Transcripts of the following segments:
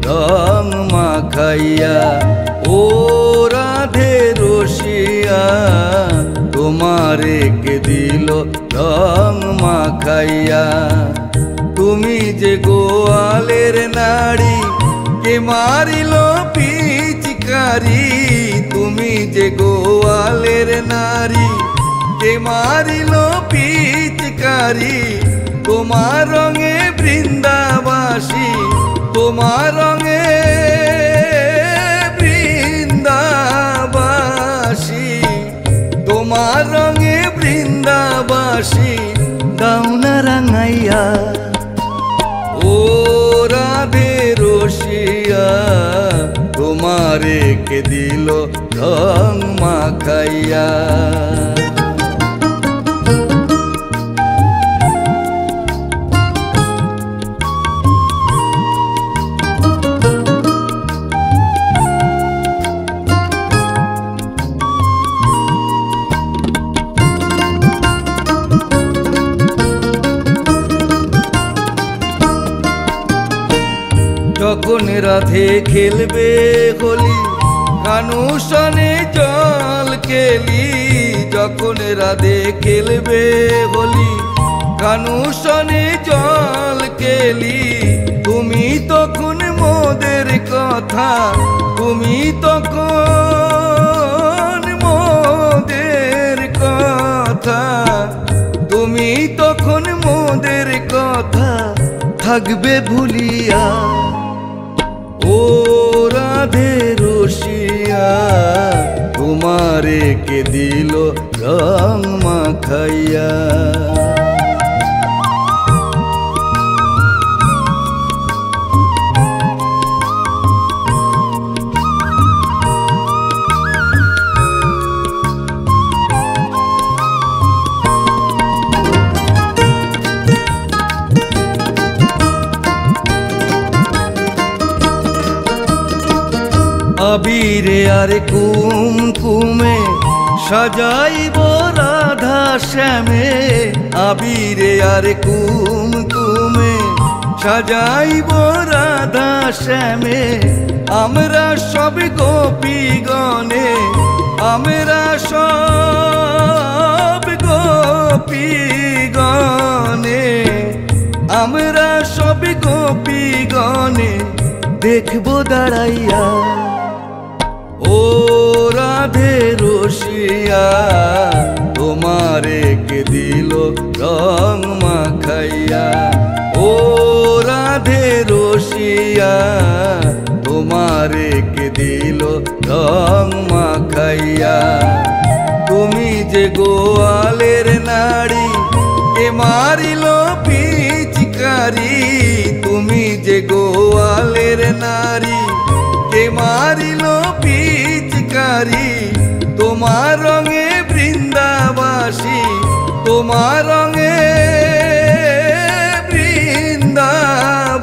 রং মাখাইয়া। ও রাধে রসিয়া তোমারে কে দিল রং মাখাইয়া। তুমি যে গোয়ালের নারী কে মারিল পিচকারি। তুমি যে গোয়ালের নারী কে মারিল পিচকারি। তোমার রঙে বৃন্দাবাসী, তোমার রঙে বৃন্দাবাসী, তোমার রঙে বৃন্দাবাসী দাউনা রাঙাইয়া। ও রাধে রসিয়া তোমারে কে দিল রং মাখাইয়া। যখন রাধে খেলবে হোলি কানুষনে জল কেলি। যখন রাধে খেলবে হোলি কানুষনে জল কেলি। তুমি তখন মোদের কথা, তুমি তখন মোদের কথা, তুমি তখন মোদের কথা থাকবে ভুলিয়া। ও রাধে রসিয়া তোমারে কে দিল রং মাখাইয়া। আবিরে আর কুমকুমে সাজাইব রাধা শ্যামে। আবিরে আর কুমকুমে সাজাইব রাধা শ্যামে। আমরা সব গোপীগণে, আমরা সব গোপীগণে, আমরা সব গোপীগণে দেখবো দাঁড়াইয়া। ও রাধে রসিয়া তোমারে কে দিল রং মাখাইয়া। ও রাধে রসিয়া তোমারে কে দিল রং মাখাইয়া। তুমি যে গোয়ালের নারী কে মারিল পিচকারি। তুমি যে গোয়ালের নারী কে মারিল পিচকারি। তোমার রঙে বৃন্দাবাসী, তোমার রঙে বৃন্দাবাসী,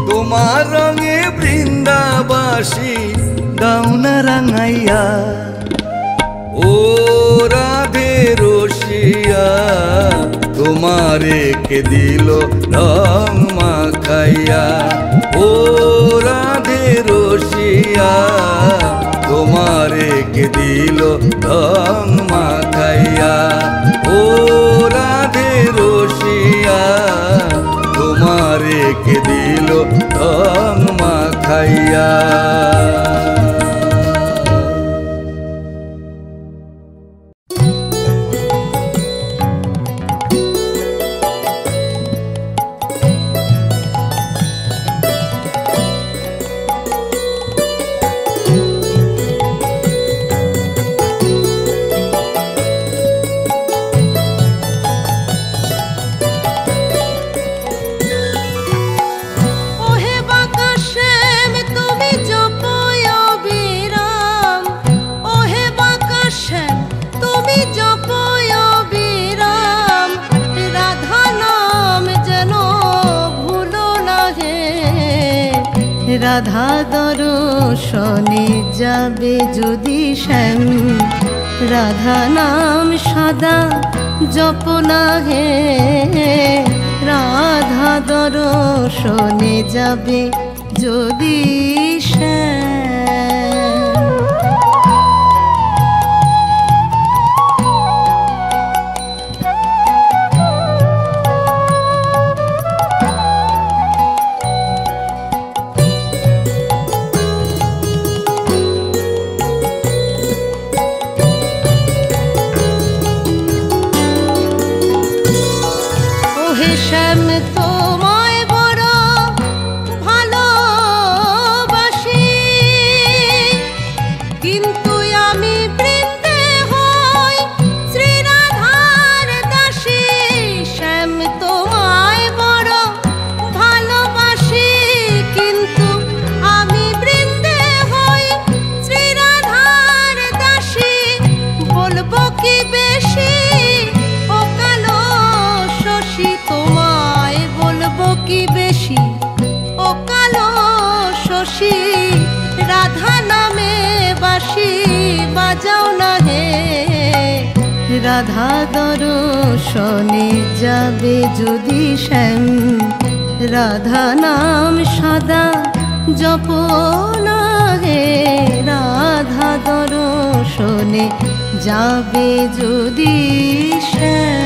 তোমার রঙে বৃন্দাবাসী দাউনা রাঙাইয়া। ও রাধে রসিয়া তোমারে কে দিল রং মাখাইয়া। ও রাধে রসিয়া তোমারে কে দিল রং মাখাইয়া। ও রাধে রসিয়া তোমারে কে দিল রং মাখাইয়া। রাধা দর্শনে যাবে যদি শ্যাম, রাধা নাম সদা জপনা হে রাধা দর্শনে যাবে যদি শ্যাম তোমায় বড় ভালোবাসি, কিন্তু আমি বৃন্দে হই শ্রী রাধার দাসী। শ্যাম তোমায় বড় ভালোবাসি, কিন্তু আমি বৃন্দে হই শ্রী রাধার দাসী। বলবো কি বেশি ও কালো শশী, তোমায় বলবো কি বেশি ও কালো শশী। রাধা নামে বাঁশি বাজাও না হে, রাধা দর্শনে যাবে যদি শ্যাম। রাধা নাম সদা জপ না হে, রাধা দর্শনে যাবে যদি শ্যাম।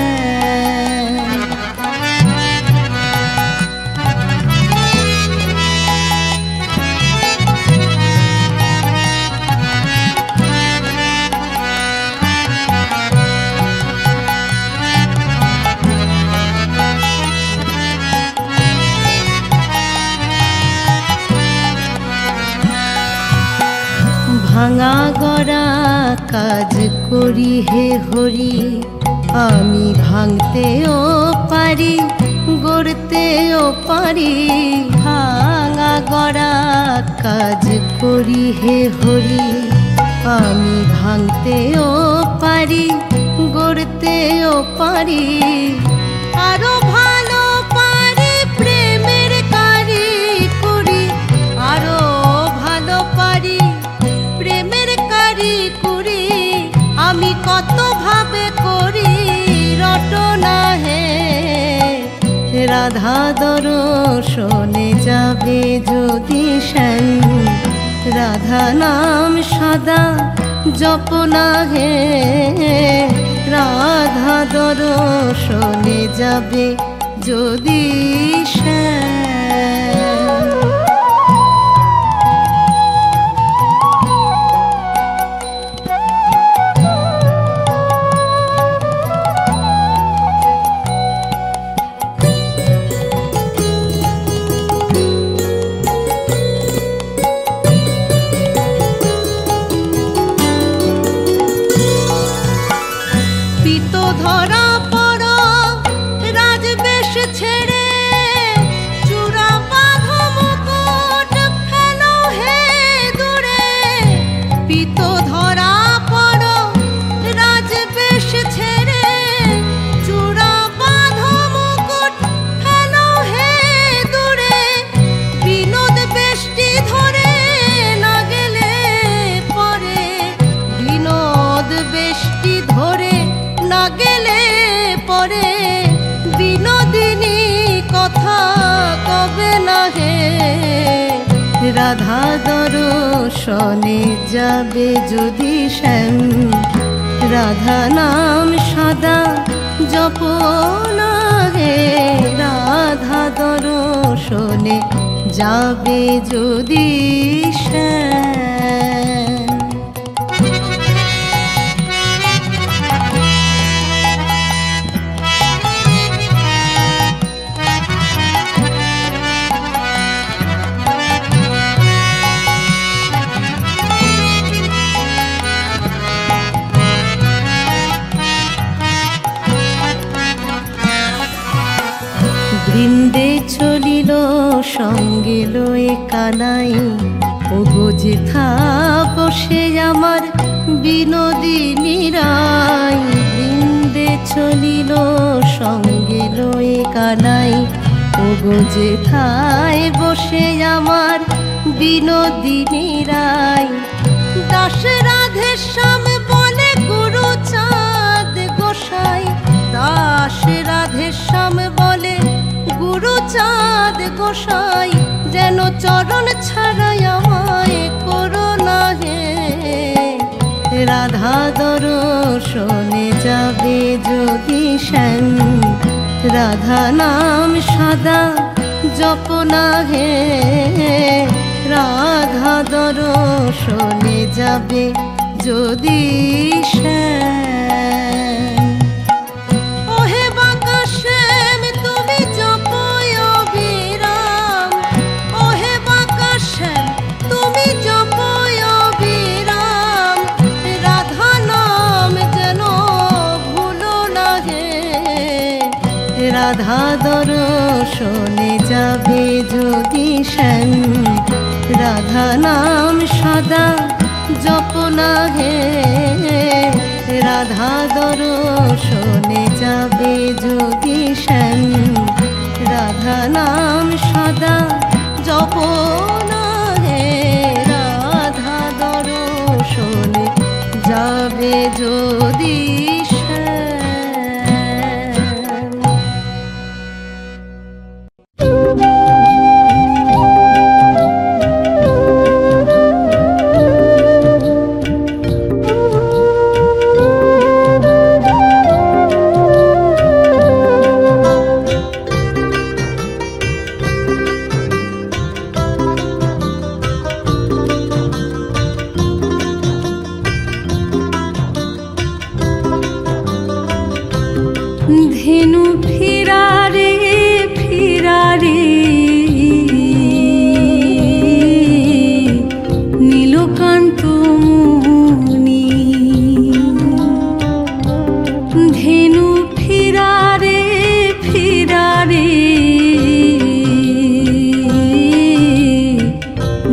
ভাঙা গড়া কাজ করি হে হরি, আমি ভাঙতেও পারি গড়তেও পারি। ভাঙা গড়া কাজ করি হে হরি, আমি ভাঙতেও পারি গড়তেও পারি। আরো ভালো পারি প্রেমের কারিগরি, আরো ভালো পারি প্রেমের কারিগরি। আমি কত ভাবে করি রটনা হে, রাধা দর্শনে যাবে যদি শ্যাম। রাধা নাম সদা জপ না হে, রাধা দর্শনে যাবে যদি শ্যাম। ধরা পড় রাজবেশ ছেড়ে, চূড়া বাঁধো মুকুট ফেলো হে দূরে। পিত ধরা পড় রাজবেশ ছেড়ে, চূড়া বাঁধো মুকুট ফেলো হে দূরে। বিনোদ বেষ্টি ধরে না গেলে পরে, বিনোদ বেষ্টি ধরে না গেলে পরে। বিনোদিনী কথা কবে না হে, রাধা দর্শনে যাবে যদি শ্যাম। রাধা নাম সদা জপ না হে, রাধা দর্শনে যাবে যদি শ্যাম। বৃন্দে চলিল সঙ্গে লয়ে কানাই, ও যেথা বসে আমার বিনোদিনী রাই। বৃন্দে চলিল সঙ্গে লয়ে কানাই, ও যেথায় বসে আমার বিনোদিনী রাই। দাস রাধে শ্যাম বলে গুরু চাঁদ গোসাই, দাস রাধে শ্যাম বলে গোসাই যেন চরণ ছাড়াই আমায় করো না হে। রাধা দর্শনে যাবে যদি শ্যাম, রাধা নাম সদা জপনা হে। রাধা দর্শনে যাবে যদি শ্যাম। ওহে বাঁকা শ্যাম তুমি জপয় অবিরাম, ওহে বাঁকা শ্যাম তুমি জপয় অবিরাম। রাধা নাম যেন ভুলো না হে। রাধা দর্শনে যাবে যদি শ্যাম, রাধা নাম সদা জপনা হে। রাধা দর্শনে যাবে যদি শ্যাম, রাধা নাম সদা জপনা হে। রাধা দর্শনে যাবে যদি ধেনু ফিরারে ফিরারে নীলকান্ত মুনি। ধেনু ফিরারে ফিরারে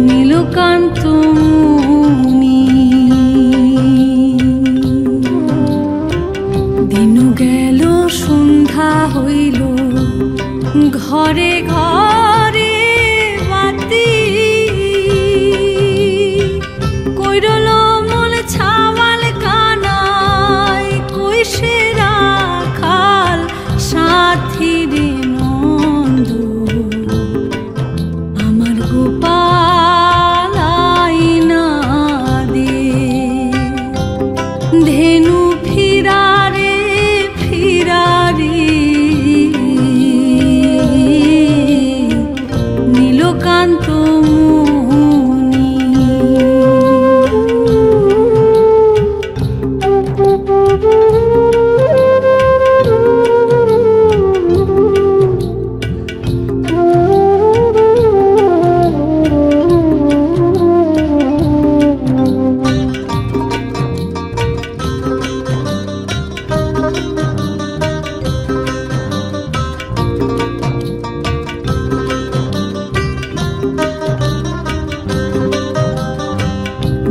নীলকান্ত মুনি। দিন গেল সন্ধ্যা হইল, ঘরে ঘরে বাতি কইরল মল ছাওয়াল কানায়। কইসে রাখাল সাথী রে নন্দ, আমার গোপাল আইনা দে। ধেনু ফিরারে ফিরারে নীলকান্ত মুনি।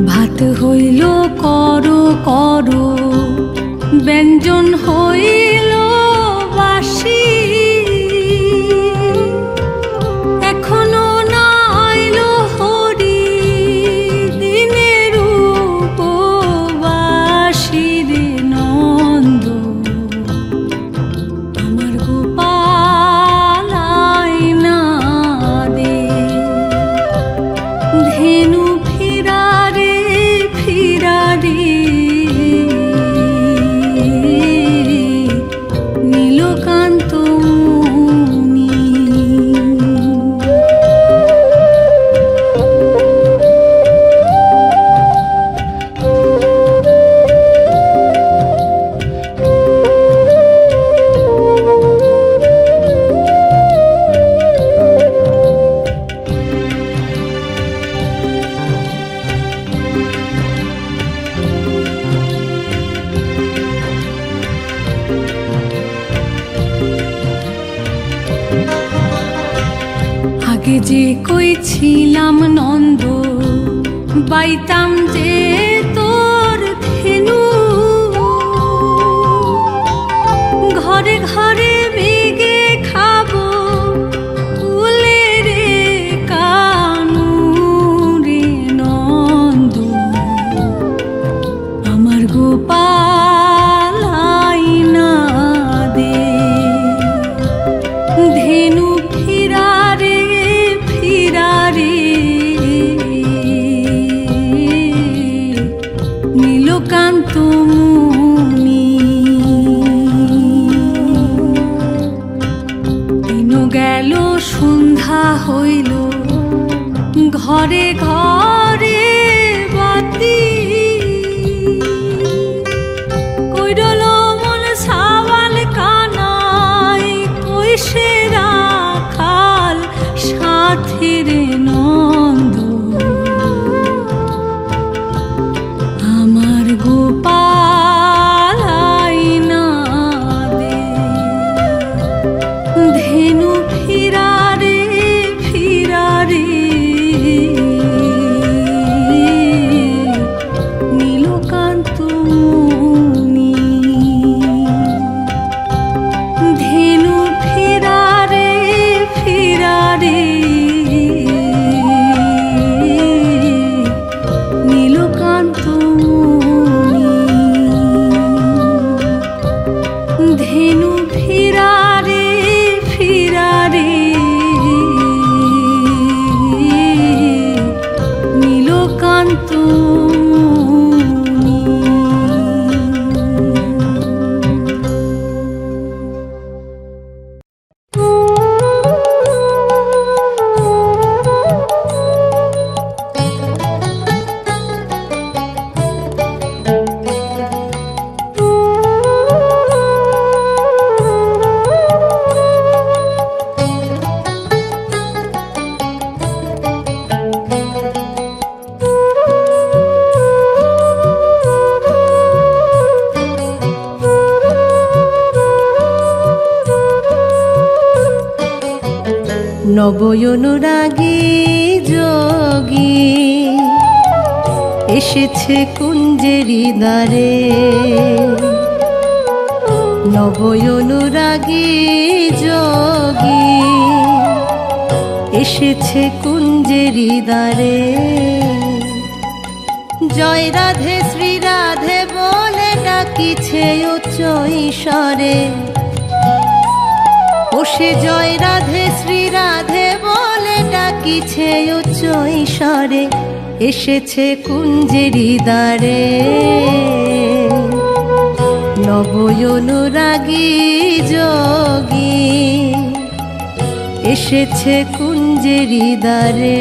ভাত হইল করো করো, ব্যঞ্জন হইল বাসি। এখনো না আইল হরি দিনের উপবাসী রে নন্দ, আমার গোপাল আইনা দে। ধেনু ফিরারে ফিরারে নীলকান্ত মুনি। আগে যে কইছিলাম নন্দ, বাইতাম যে তোর ধেনু। ঘরে ঘরে বেগে খাবো কুলে রে কানু রে নন্দ, আমার গোপাল আইনা দে। ধেনু ফিরারে ঘরে ঘরে বাতি কইরল মন সাওয়াল কানাই কইসে রাখাল সাথীর নন্দ আমার গোপাল আইনা দে ধেনু ফিরারে ফিরারে নীলকান্ত মুনি ধেনু ফিরারে ফিরারে নীলকান্ত মুনি ধেনু ফিরারে ফিরারে নীলকান্ত মুনি। নবয়নুরাগী যোগী এসেছে কুঞ্জেরি দ্বারে নবয়নুরাগী যোগী এসেছে কুঞ্জেরি দ্বারে জয় রাধে শ্রী রাধে বলে ডাকিছে উচ্চ ঈশ্বরে ও সে জয় রাধে শ্রী রাধে বলে ডাকিছে উচ্চ ঈশ্বরে এসেছে কুঞ্জেরি দ্বারে নবয়নুরাগী যোগী এসেছে কুঞ্জেরি দ্বারে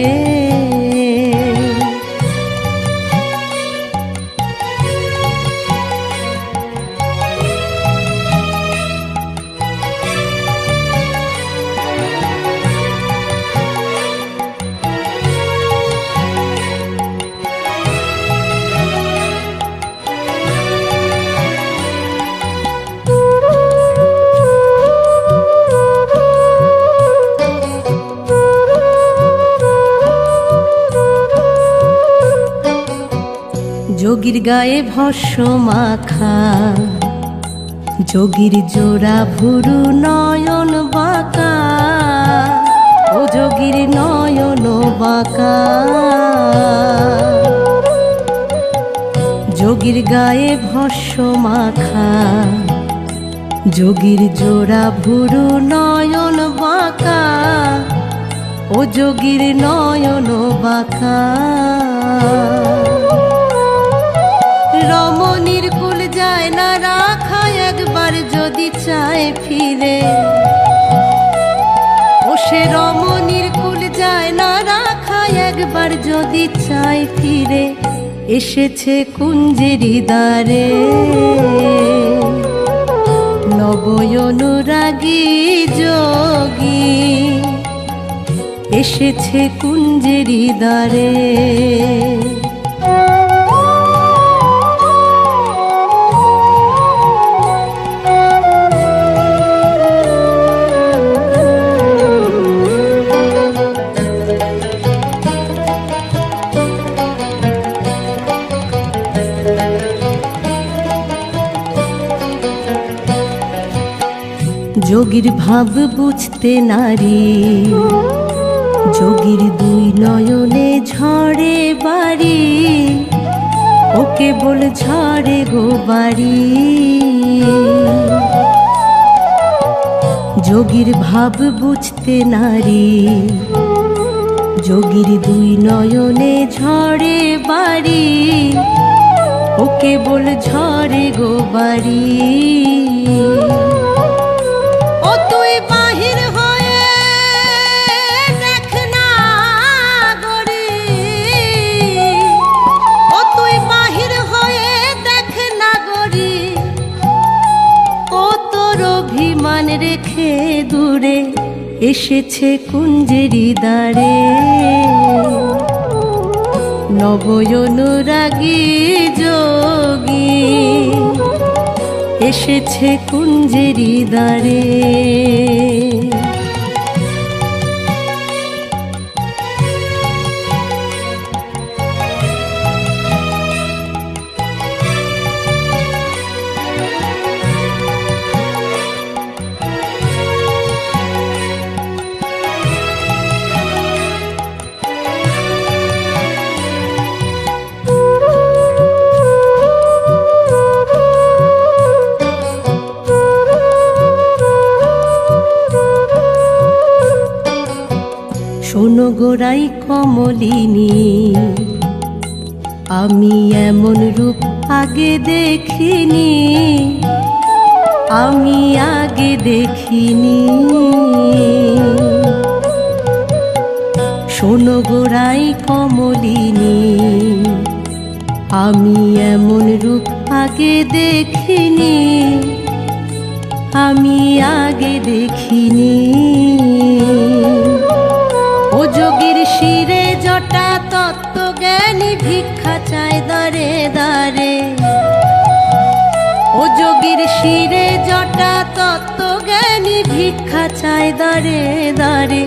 যোগীর গায়ে ভস্য মাখা যোগীর জোড়া ভুরু নয়ন বাঁকা ও যোগীর নয়ন বাঁকা যোগীর গায়ে ভস্য মাখা যোগীর জোড়া ভুরু নয়ন বাঁকা ও যোগীর নয়ন বাঁকা রমণীর কুল যায় না রাখা একবার যদি চায় ফিরে ও সে রমণীর কুল যায় না রাখা একবার যদি চায় ফিরে এসেছে কুঞ্জেরি দ্বারে নবয়নুরাগী যোগী এসেছে কুঞ্জেরি দ্বারে যোগীর ভাব বুঝতে নারী যোগীর দুই নয়নে ঝরে বাড়ি ও কেবল ঝরে গো বাড়ি যোগীর ভাব বুঝতে নারী যোগীর দুই নয়নে ঝরে বাড়ি ও কেবল ঝরে গো বাড়ি ও তুই বাহির হয়ে দেখ না গরি অভিমান রেখে দূরে এসেছে কুঞ্জেরি দ্বারে। নবয়নুরাগী যোগী এসেছে কুঞ্জেরি দ্বারে। শোনো গোড়াই কমলিনী, আমি এমন রূপ আগে দেখিনি, আমি আগে দেখিনি। শোনো গোড়াই কমলিনী, আমি এমন রূপ আগে দেখিনি, আমি আগে দেখিনি। ও যোগীর শিরে জটা তত্ত্বজ্ঞানী ভিক্ষা চায় দ্বারে দ্বারে। ও যোগীর শিরে জটা তত্ত্বজ্ঞানী ভিক্ষা চায় দ্বারে দ্বারে।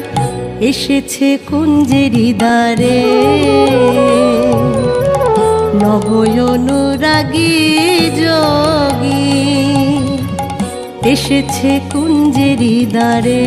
এসেছে কুঞ্জেরি দ্বারে। নবয়নুরাগী যোগী এসেছে কুঞ্জেরি দ্বারে।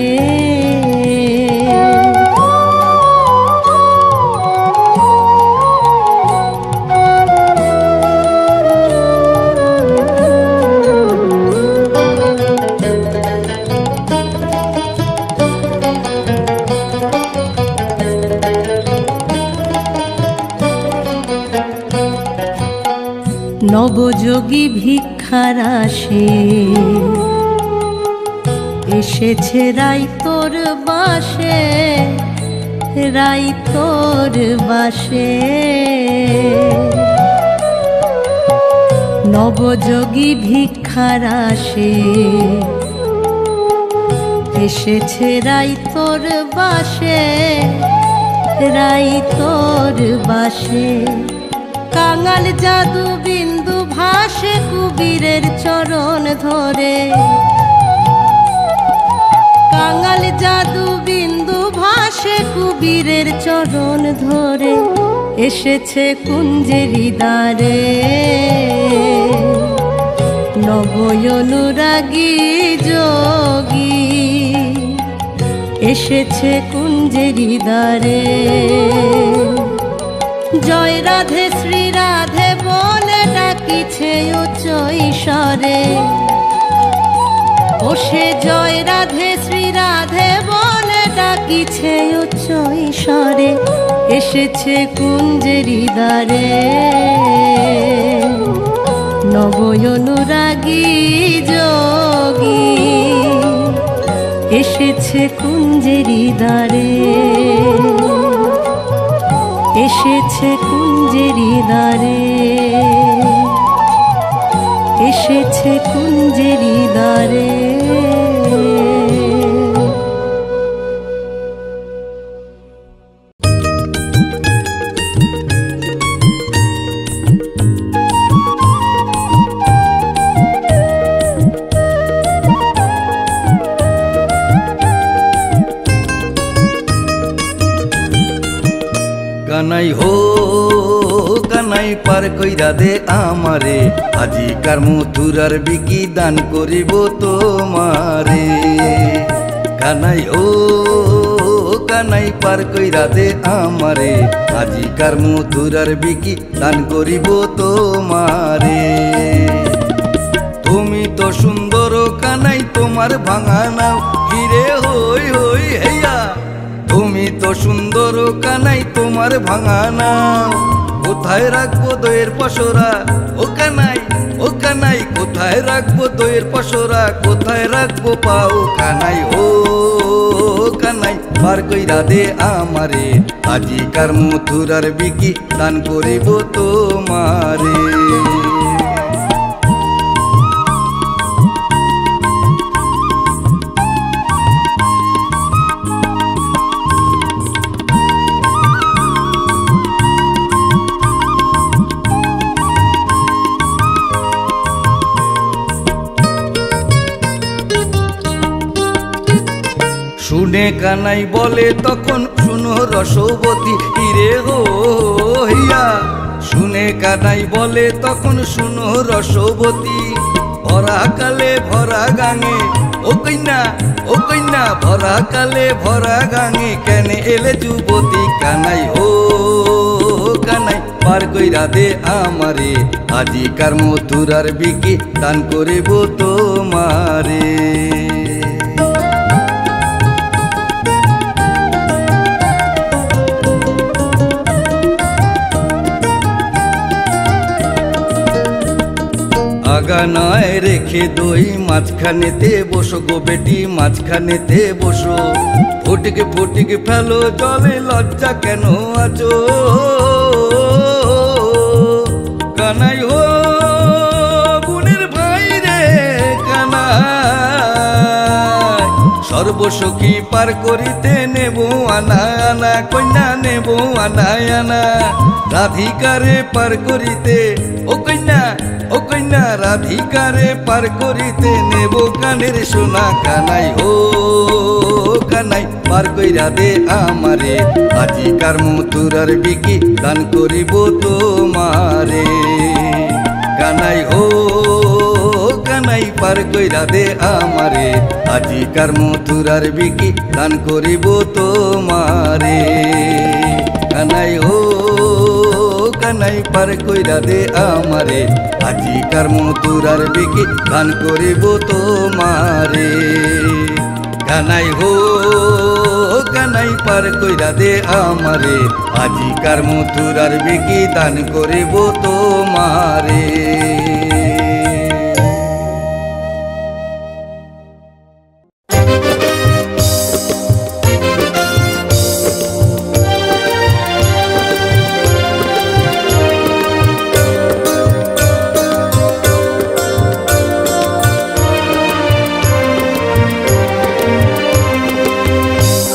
নবযোগী ভিক্ষার আসে এসেছে রাইতোর বাসে, রাইতোর বাসে। নবযোগী ভিক্ষার আসে এসেছে রাইতোর বাসে, রাইতোর বাসে। কাঙাল জাদু বিন্দু ভাসে কুবীরের চরণ ধরে। কাঙাল জাদু বিন্দু ভাসে কুবীরের চরণ ধরে। এসেছে কুঞ্জেরি দ্বারে। নবয়নুরাগী যোগী এসেছে কুঞ্জেরি দ্বারে। জয় রাধে শ্রী রাধে বলে ডাকিছে উচ্চ ঈশ্বরে। ও সে জয় রাধে শ্রী রাধে বলে ডাকিছে উচ্চ ঈশ্বরে। এসেছে কুঞ্জেরি দ্বারে। নবয়নুরাগী যোগী এসেছে কুঞ্জেরি দ্বারে। এসেছে কুঞ্জেরি দ্বারে। এসেছে কুঞ্জেরি দ্বারে। কানাই হো কানাই পার কইরা দে আমারে, আজিকার মথুরার বিকি দান করিব তোমারে। কানাই ও কানাই পার কইরা দে আমারে, আজিকার মথুরার বিকি দান করিব তোমারে। তুমি তো সুন্দর কানাই তোমার ভাঙা নাও হিরে হই হই হেয়া। তুমি তো সুন্দর কানাই তোমার ভাঙা নাও, কোথায় রাখবো দইয়ের পসরা ও কানাই, ও কানাই কোথায় রাখবো দইয়ের পসরা, কোথায় রাখবো পাও কানাই ও কানাই পার কইরা দে আমারে, আজিকার মথুরার বিকি দান করিব তোমারে। শুনে কানাই বলে তখন শুনো রসবতী হিরে হো হিয়া। শুনে কানাই বলে তখন শুনো রসবতী, ভরা কালে ভরা গাঙে ও কইনা ভরা কালে ভরা গাঙে কেন এলে যুবতী। কানাই হো কানাই পার কইরা দে আমারে, আজিকার মথুরার বিকি দান করিব তোমারে। আগানায় রেখে দই মাঝখানেতে বসো গো বেটি, মাঝখানেতে বসো। ফটিকে ফটিকে ফেলো জলে লজ্জা কেন আছো। কানাই হো বোনের ভাই রে কানাই, সর্বসখী পার করিতে নেব আনা আনা, কন্যা নেব আনা আনা। রাধিকারে পার করিতে ও কন্যা রাধিকারে পার করিতে নেব কানের সোনা। কানাই হো কানাই পার কইরা দে আমারে, আজিকার মথুরার বিকি দান করিব তোমারে। কানাই হো কানাই পার কইরা দে আমারে, আজিকার মথুরার বিকি দান করিব তোমারে। কানাই হো কানাই পার কইরা দে আমারে, আজিকার মথুরার বিকি দান করিব তোমারে। কানাই হো কানাই পার কইরা দে আমারে, আজিকার মথুরার বিকি দান করিব তোমারে।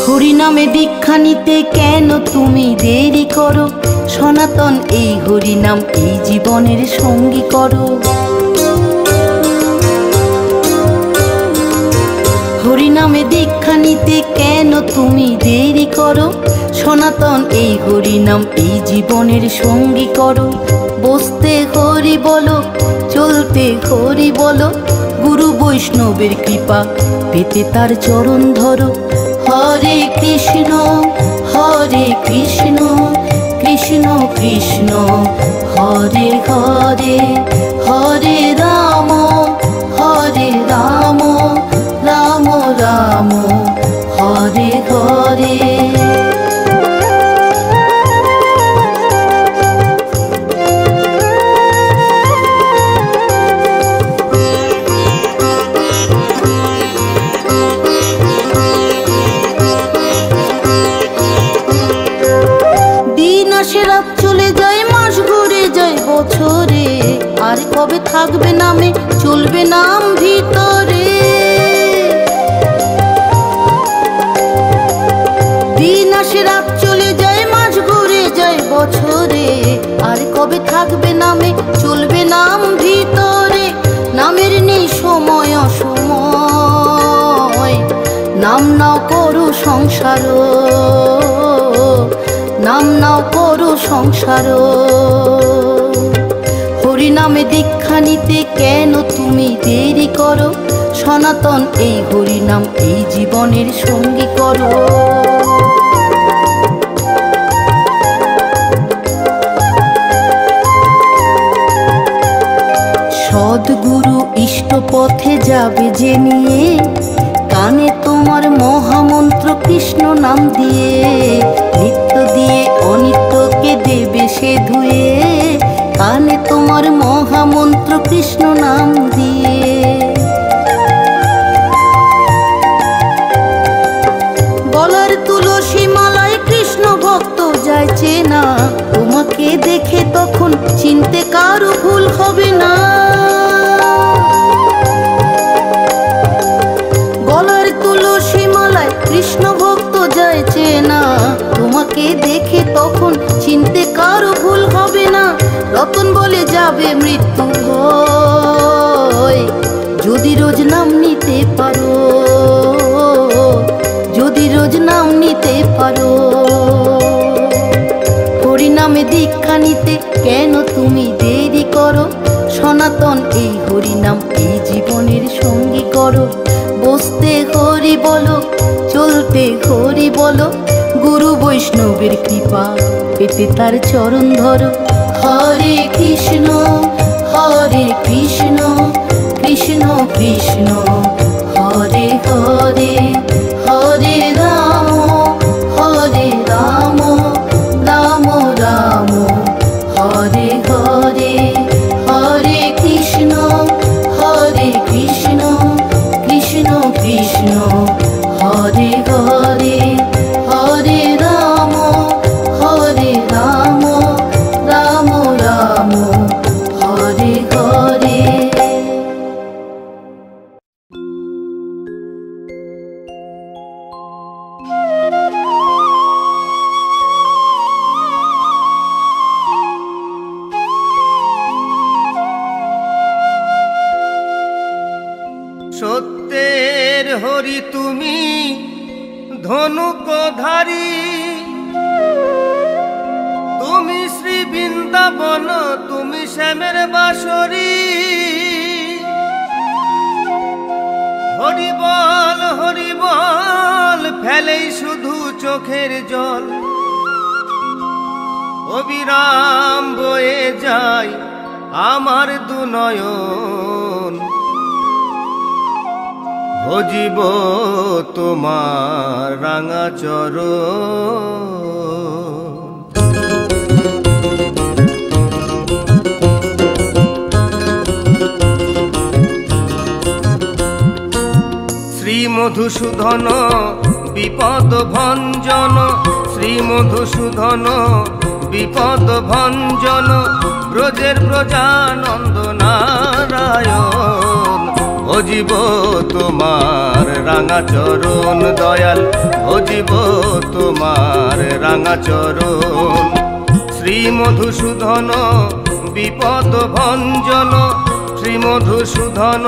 হরিনামে দীক্ষা নিতে কেন তুমি দেরি করো, সনাতন এই হরিনাম এই জীবনের সঙ্গী করো। হরিনামে দীক্ষা নিতে কেন তুমি দেরি করো, সনাতন এই হরিনাম এই জীবনের সঙ্গী করো। বসতে হরি বলো, চলতে হরি বলো, গুরু বৈষ্ণবের কৃপা পেতে তার চরণ ধরো। হরে কৃষ্ণ কৃষ্ণ কৃষ্ণ হরে হরে, হরে রাম রাম রাম হরে হরে। আর কবে থাকবে নামে চলবে নাম ভিতরে। দিন আসে রাত চলে যায়, মাস ঘুরে যায় বছরে। আর কবে থাকবে নামে চলবে নাম ভিতরে। নামের নেই সময় অসময়, নাম নাও করো সংসার, নাম নাও করো সংসার। হরিনামে দীক্ষা নিতে কেন তুমি দেরি করো, সনাতন এই হরিনাম এই জীবনের সঙ্গী করো। সদ্গুরু ইষ্ট পথে যাবে যে নিয়ে, কানে তোমার মহামন্ত্র কৃষ্ণ নাম দিয়ে। নিত্য দিয়ে অনিত্যকে দেবে সে ধুয়ে, কানে তোমার মহামন্ত্র কৃষ্ণ নাম দিয়ে। গলার তুলসী মালায় কৃষ্ণ ভক্ত যায় চেনা, তোমাকে দেখে তখন চিনতে কারো ভুল হবে না। গলার তুলসী মালায় কৃষ্ণ ভক্ত যায় চেনা, তোমাকে দেখে তখন চিনতে কারো ভুল হবে না। রতন বলে যাবে মৃত্যু ভয়, যদি রোজ নাম নিতে পারো, যদি বসতে হরি বলো, চলতে হরি বলো, গুরু বৈষ্ণবের কৃপা পেতে তার চরণ ধরো। হরে কৃষ্ণ কৃষ্ণ কৃষ্ণ হরে হরে, হরে রাম রাম রাম হরে হরে, হরে কৃষ্ণ কৃষ্ণ কৃষ্ণ হরে হরে, হরে রাম রাম রাম হরে হরে। সত্যের হরি তুমি ধনুকধারী, তুমি শ্রী বৃন্দাবন, তুমি শ্যামের বাঁশরী। হরি বল ফেলেই শুধু চোখের জল, অবিরাম বয়ে যায় আমার দুনয়ন। ভজিব তোমার রাঙা চরণ। শ্রী মধুসূদন বিপদ ভঞ্জন, শ্রী মধুসূদন বিপদ ভঞ্জন, ব্রজের ব্রজানন্দ নারায়ণ। ভজিব তোমার রাঙা চরণ দয়াল, ভজিব তোমার রাঙা চরণ। শ্রী মধুসূদন বিপদ ভঞ্জন, শ্রী মধুসূদন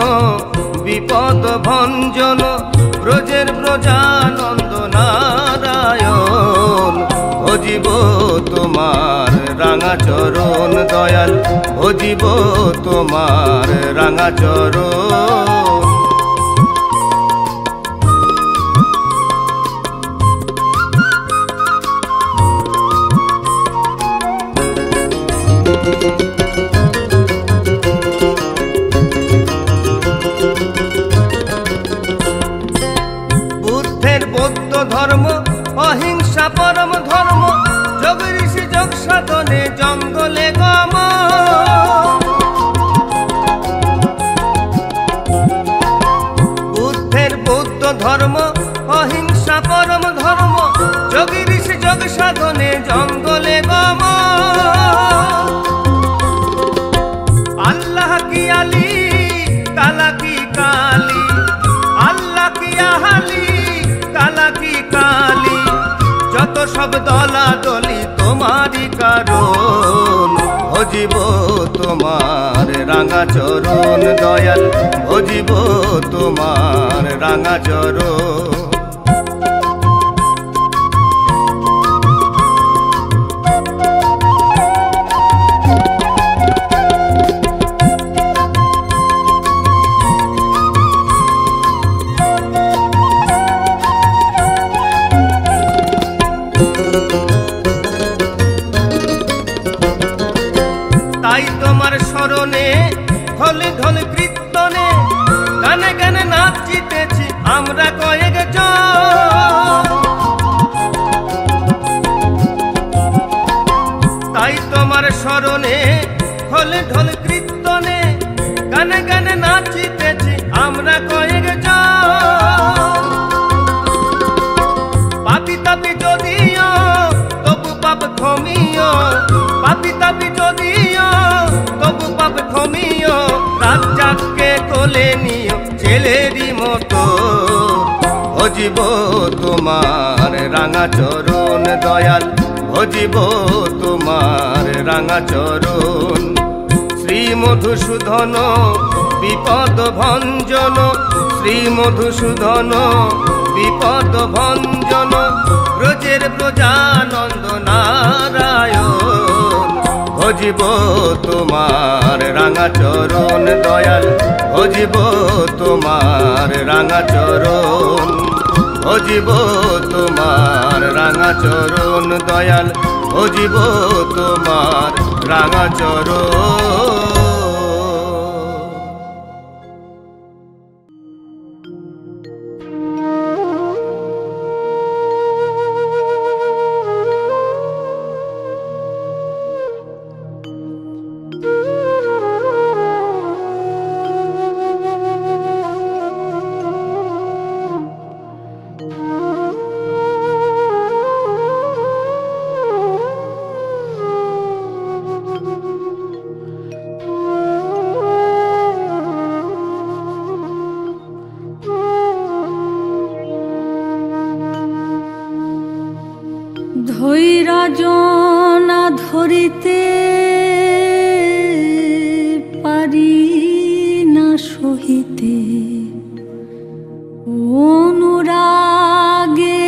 বিপদ ভঞ্জন, ব্রজের ব্রজানন্দ নারায়ণ। ভজিব তোমার রাঙা চরণ দয়াল, ভজিব তোমার রাঙা চরণ। বুদ্ধের বৌদ্ধ ধর্ম অহিংসা পরম ধর্ম, যোগ ঋষি যোগ সাধনে জঙ্গলে গম। বুদ্ধের বৌদ্ধ ধর্ম অহিংসা পরম ধর্ম, যোগ ঋষি যোগ সাধনে জঙ্গলে গম। আল্লাহ কি আলী কালা কি কালী, আল্লাহ কি আহালি কালা কি কালী, যত সব দলাদলি তোমারই কারণ। ভজিব তোমার রাঙা চরণ দয়াল, ভজিব তোমার রাঙা চরণ। তাই তোমার স্মরণে ঢলে ঢলে কীর্তনে, গানে গানে নাচিতেছি আমরা কয়েকজন। তাই তোমার স্মরণে ঢলে ঢলে কীর্তনে, গানে গানে নাচিতেছি আমরা কয়েকজন। পাপি তাপি যদিও তবু পাপ ক্ষমিও, পাপি তাপি যদিও তবু পাপ ক্ষমিও, রাজ্জাককে কোলে নিও ছেলেরই মতো। ভজিব তোমার রাঙা চরণ দয়াল, ভজিব তোমার রাঙা চরণ। শ্রী মধুসূদন বিপদ ভঞ্জন, শ্রী মধুসূদন বিপদ ভঞ্জন, ব্রজের ব্রজানন্দ নারায়ণ। ভজিব তোমার রাঙা চরণ দয়াল, ভজিব তোমার রাঙা চরণ, ভজিব তোমার রাঙা চরণ দয়াল, ভজিব তোমার রাঙা চরণ। ধৈর্য না ধরিতে পারি না সহিতে অনুরাগে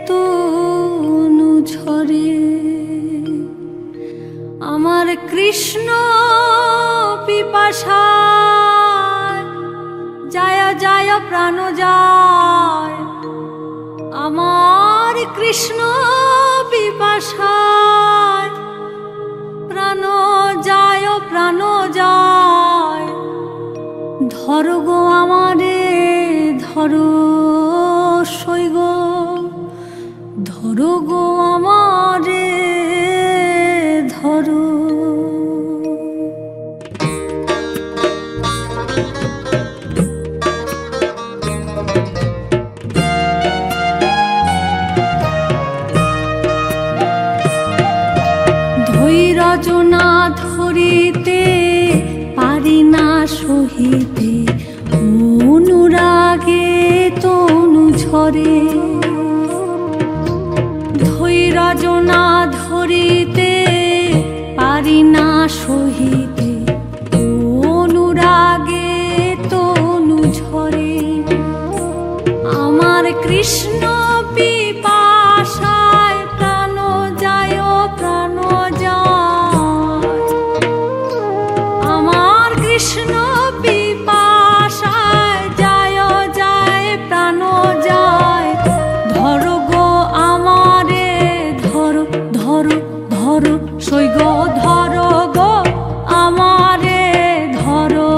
তনু ঝরে, আমার কৃষ্ণ পিপাসা যায় যায় প্রাণ যায়, আমার কৃষ্ণ পিপাসায় প্রাণ যায় প্রাণ যায়। ধরো গো আমারে ধরো সইগ, ধরো গো আমারে ধরো। ধৈর্য না ধরিতে পারি না সহিতে অনুরাগে তনু ঝরে, ধৈর্য না ধরিতে পারি না সহিতে অনুরাগে তনু ঝরে, আমার কৃষ্ণ পিপাসায় প্রাণ যায় প্রাণ যায়, আমার কৃষ্ণ পিপাসায় যায় যায় প্রাণ যায়। ধরো গো আমারে ধরো ধরো ধরো সইগ, ধরো গো আমারে ধরো।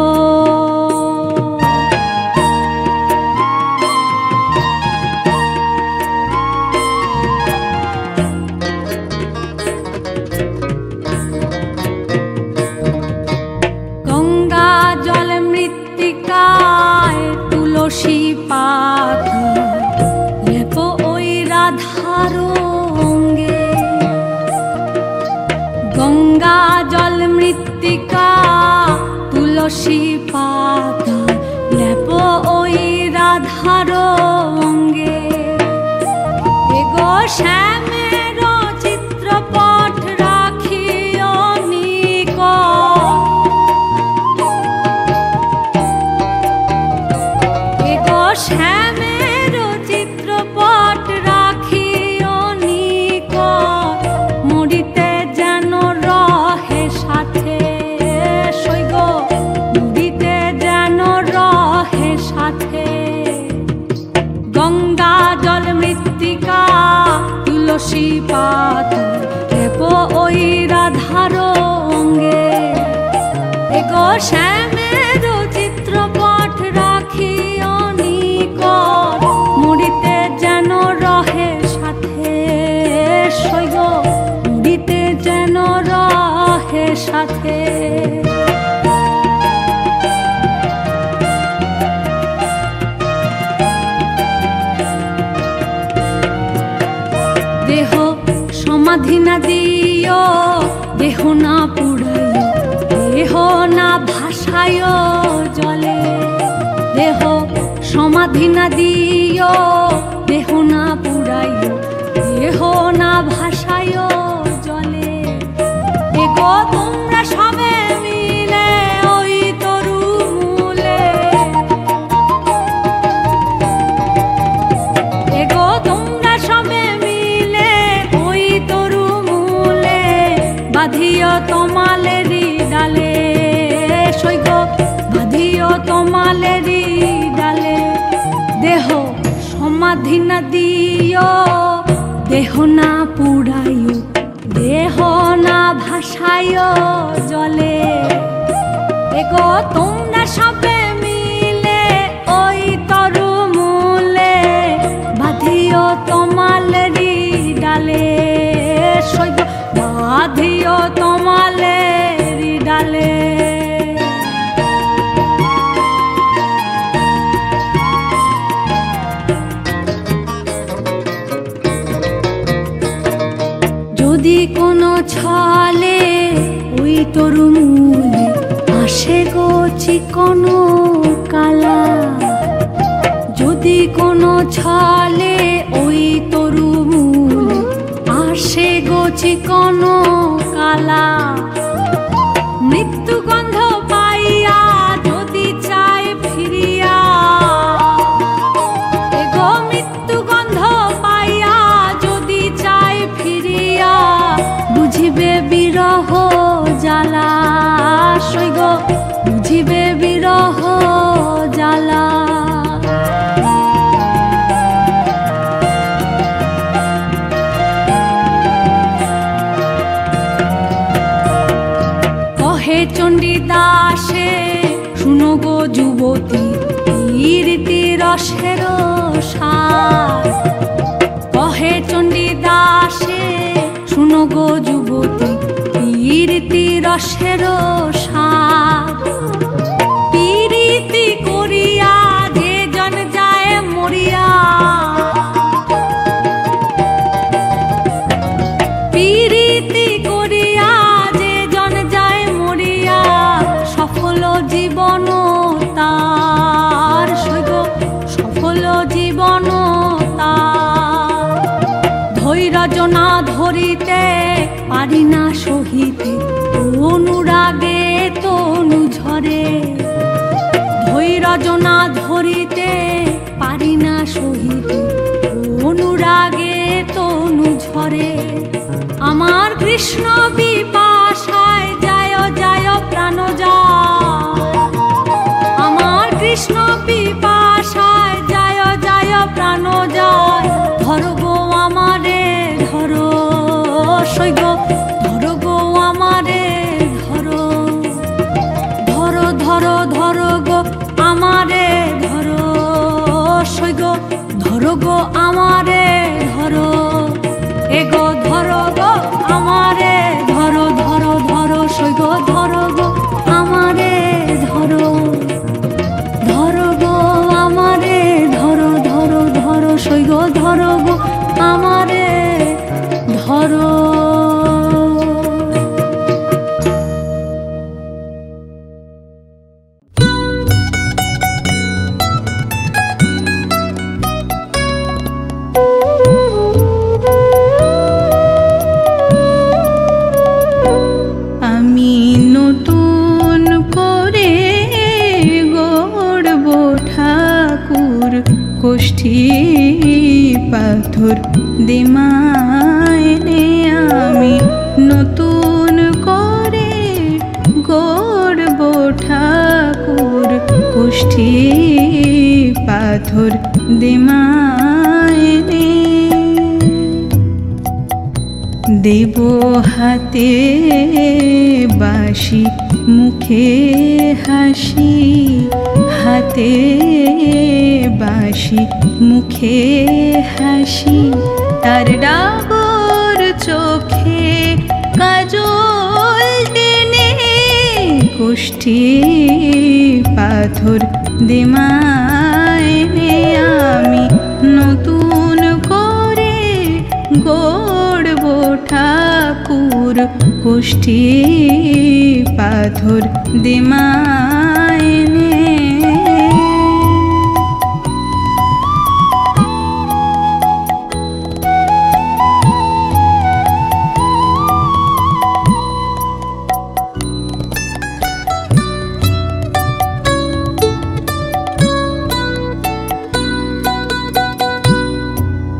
গঙ্গা জল মৃত্তিকায় তুলসী পাতা লেপ ওই রাধার অঙ্গে, গঙ্গা জল মৃত্তিকা তুলসী পাতা লেপ ওই রাধার অঙ্গে, এগো শ্যামের চিত্রপট রাখিও নিকট, এগো শ্যামের চিত্রপট রাখিও নিকট, মরিতে যেন রহে সাথে সইগ, মরিতে যেন রহে সাথে। গঙ্গা জল মৃত্তিকা তুলসী পাতা লেপ ওই রাধার অঙ্গে, এগো শ্যামের চিত্রপট রাখিও নিকট, মরিতে যেন রহে সাথে সইগ, মরিতে যেন রহে সাথে। দেহ সমাধি না দিও, দেহ না পুড়াইও, দেহ না ভাসাইও জলে, দেহ সমাধি না দিও, দেহ না পুড়াইও, দেহ না ভাসাইও জলে, এগো তোমরা সবে মিলে ওই তরু মূলে, এগো তোমরা সবে মিলে ওই তরু মূলে বাঁধি সমাধি না দিও, দেহ না পুড়াইও, দেহ না ভাসাইও জলে। এগো তোমরা সবে মিলে ওই তরু মূলে বাঁধিও তোমালেরি ডালে, সৈব বাঁধিও তোমালেরি ডালে। যদি কোনো ছলে ওই তরু মূলে আসে গো চিকনো কালা, যদি কোনো ছলে ওই তরু মূলে আসে গো চিকনো কালা, মৃত্যু গন্ধ পাইয়া যদি চায় ফিরিয়া, এগো মৃত্যু গন্ধ পাইয়া যদি চায় ফিরিয়া, বুঝিবে বিরহ জ্বালা, সৈগ বুঝিবে বিরহ জ্বালা। কহে চণ্ডীদাসে শুনো গো যুবতী রীতি রসের সার, কহে চণ্ডীদাসে শুনো গো যুবতী রীতি রসের সার। পীরিতি করিয়া যে জন যায় মরিয়া, পীরিতি করিয়া যে জন যায় মরিয়া, সফল জীবন তার, সৈব সফল জীবন তার। ধৈর্য না ধরিতে পারি না সহিতে, অনুরাগে তনু ঝরে। ধৈর্য না ধরিতে পারি না সহিতে, অনুরাগে তনু ঝরে। আমার কৃষ্ণ বিপাশায় যায় যায় প্রাণ যায়, আমার কৃষ্ণ বিপাশায় যায় যায় প্রাণ যায়। ধরো গো আমারে ধরো, সৈগ ধরো গো আমারে ধরো, ধরো ধরো ধরো গো আমারে ধরো, সৈগ ধরো গো আমারে ধরো। এগো ধরো গো আমারে ধরো, ধরো ধরো সৈগ ধরো গো আমারে ধরো, ধরো গো আমারে ধরো, ধরো ধরো সৈগ ধরো গো আমারে ধরো। আমি নতুন করে গড়ব ঠাকুর কোষ্ঠী পাথর দেমায়নে, আমি নতুন করে গড়ব ঠাকুর কোষ্ঠী পাথর দেমায়নে। দেব হাতে বাঁশি মুখে হাসি, হাতে বাঁশি মুখে হাসি। তার ডাগর চোখে কাজল টেনে, কোষ্ঠী পাথর দেমায়নে, আমি নতুন করে গড়ব ঠাকুর কোষ্ঠী পাথর দেমায়নে।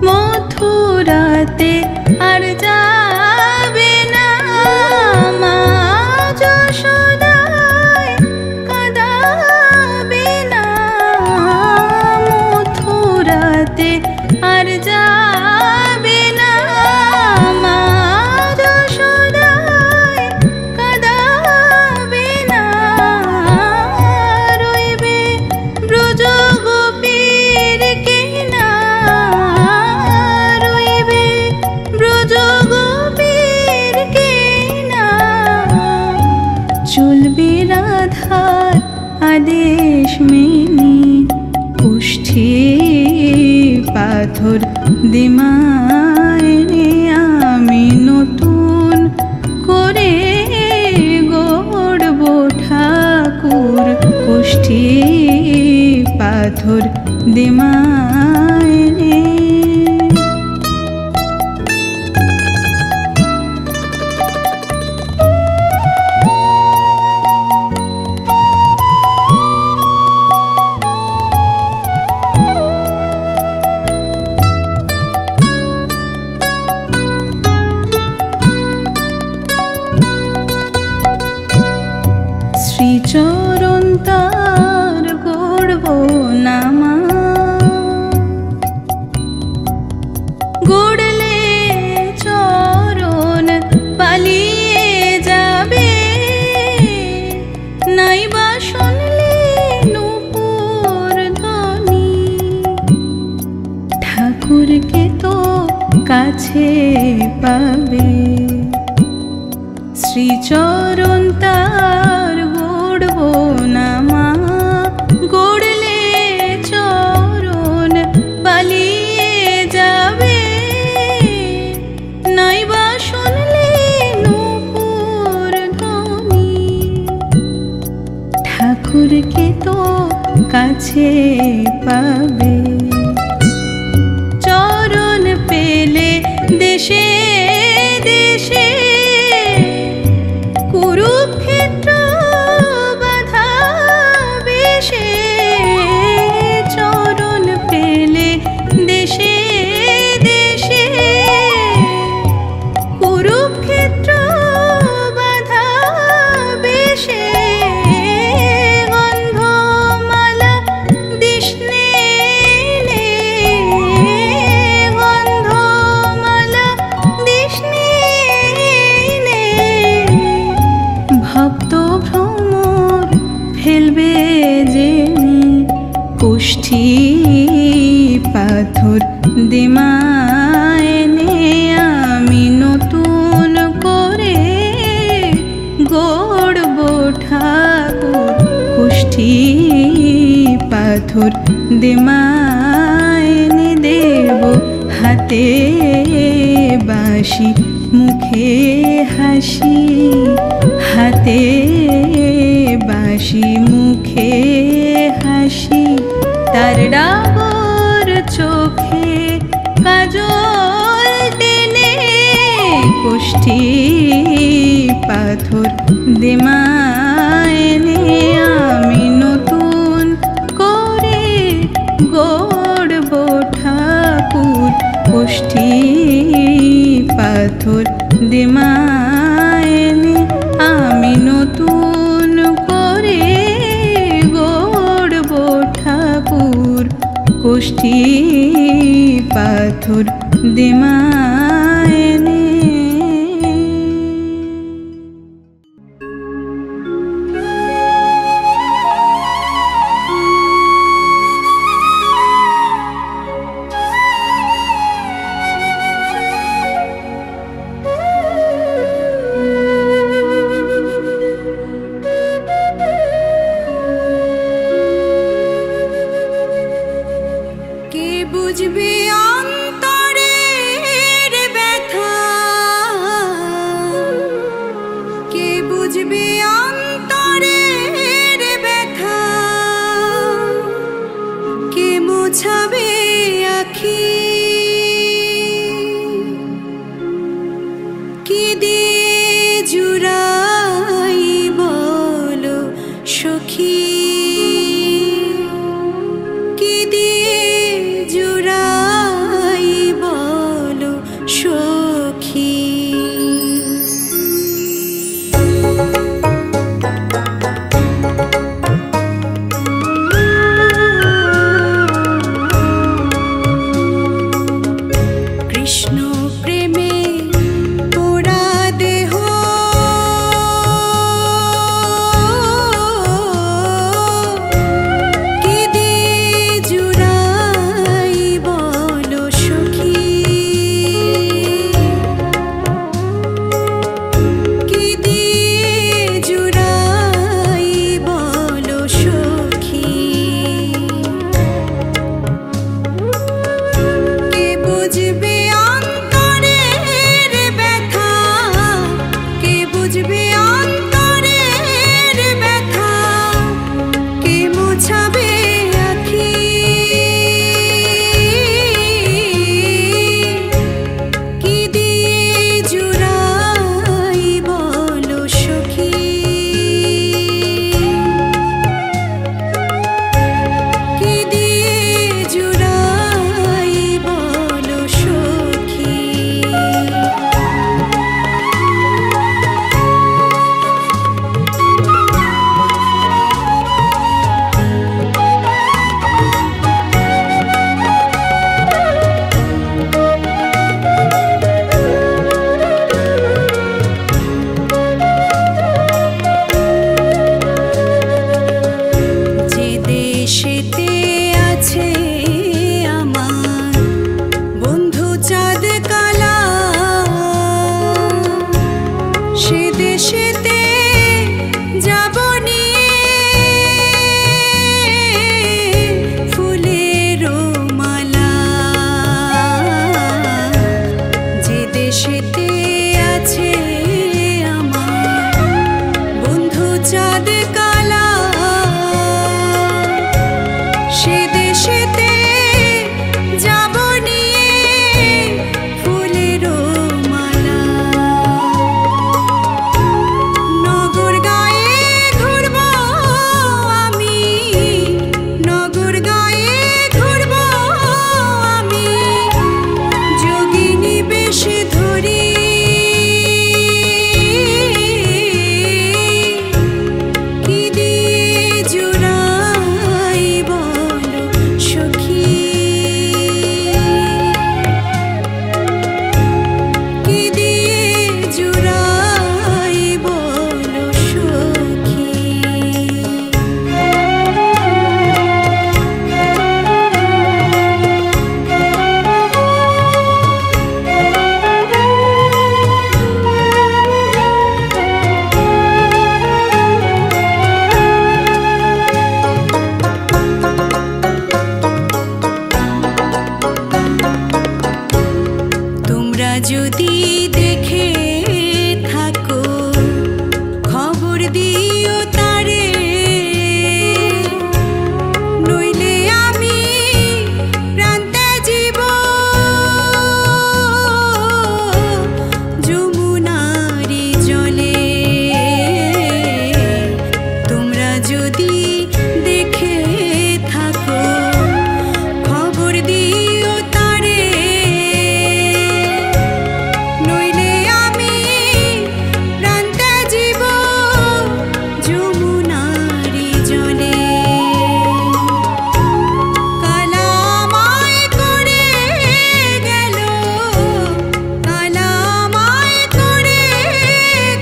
মথুরাতে আর যাবে না মা যশোদায়, কাঁদাবে না। মথুরাতে পাথর দিমায় নে আমি নতুন করে গড়ব ঠাকুর কোষ্ঠী পাথর দিমায় নে। শ্রীচরণ তার গড়ব নামা গড়লে চরণ পালিয়ে যাবে নাইবা শুনলে নূপুর ধ্বনি ঠাকুরকে তো কাছে পাবে। শ্রীচরণ তার গড়ব নামা গড়লে চরণ পালিয়ে যাবে নাইবা শুনলে নূপুর ধ্বনি ঠাকুরকে তো কাছে পাবে। চরণ পেলে দেশে দেশে কুরুক্ষেত্র বাধা বেশে চরণ পেলে দেশে দেশে কুরুক্ষেত্র বাধা বেশে গন্ধমালা দিশনে গন্ধমালা দিশনে ভক্ত ভ্রমর ফেলবে যে কোষ্ঠী পাথর দিমায় নে আমি নতুন করে গড়ব ঠাকুর কোষ্ঠী পাথর দিমায় নে। দেব হাতে বাঁশি মুখে হাসি হাতে বাঁশি মুখে হাসি তার ডাগর চোখে কাজল টেনে কোষ্ঠী পাথর দিমায় নে আমি নতুন করে গড়ব ঠাকুর কোষ্ঠী পাথর দিমায় নে আমি নতুন করে গড়ব ঠাকুর কোষ্ঠী পাথর দিমায় নে। কে বুঝবে অন্তরের ব্যথা, কে বুঝবে অন্তরের ব্যথা, কে মোছাবে আখি, কি দিয়ে জুড়াই বলো সখী, যদি দেখে থাকো খবর দিও তারে, নইলে আমি প্রান্তে জীব যমুনারি জলে। তোমরা যদি দেখে থাকো খবর দিও তারে, নইলে আমি প্রান্তে জীব যমুনারি জলে। কালামায় করে গেল, কালামায় করে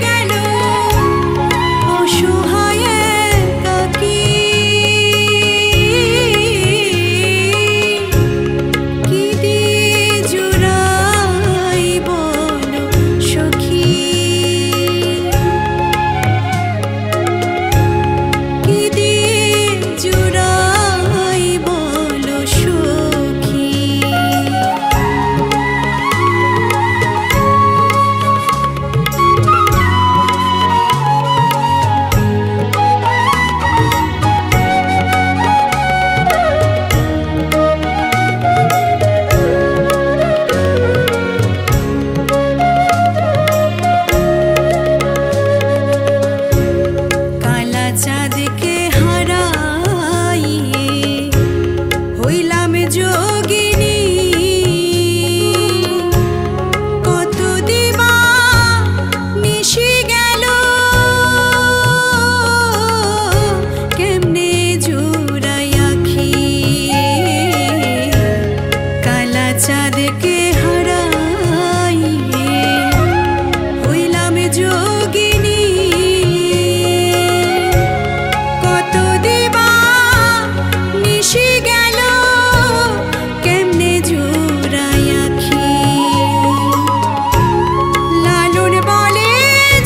গেল অসহায় একাকী। কি দিয়ে জুড়াই বলো সখী, কি দিয়ে জুড়াই বলো সখী। কালা চাঁদকে হারাইয়ে হইলাম যোগিনী, কত দিবা নিশি গেল কেমনে জুড়াই আখি। কালা চাঁদকে হারাইয়ে হইলাম যোগিনী, কত দিবা নিশি গেল কেমনে জুড়াই আখি। লালন বলে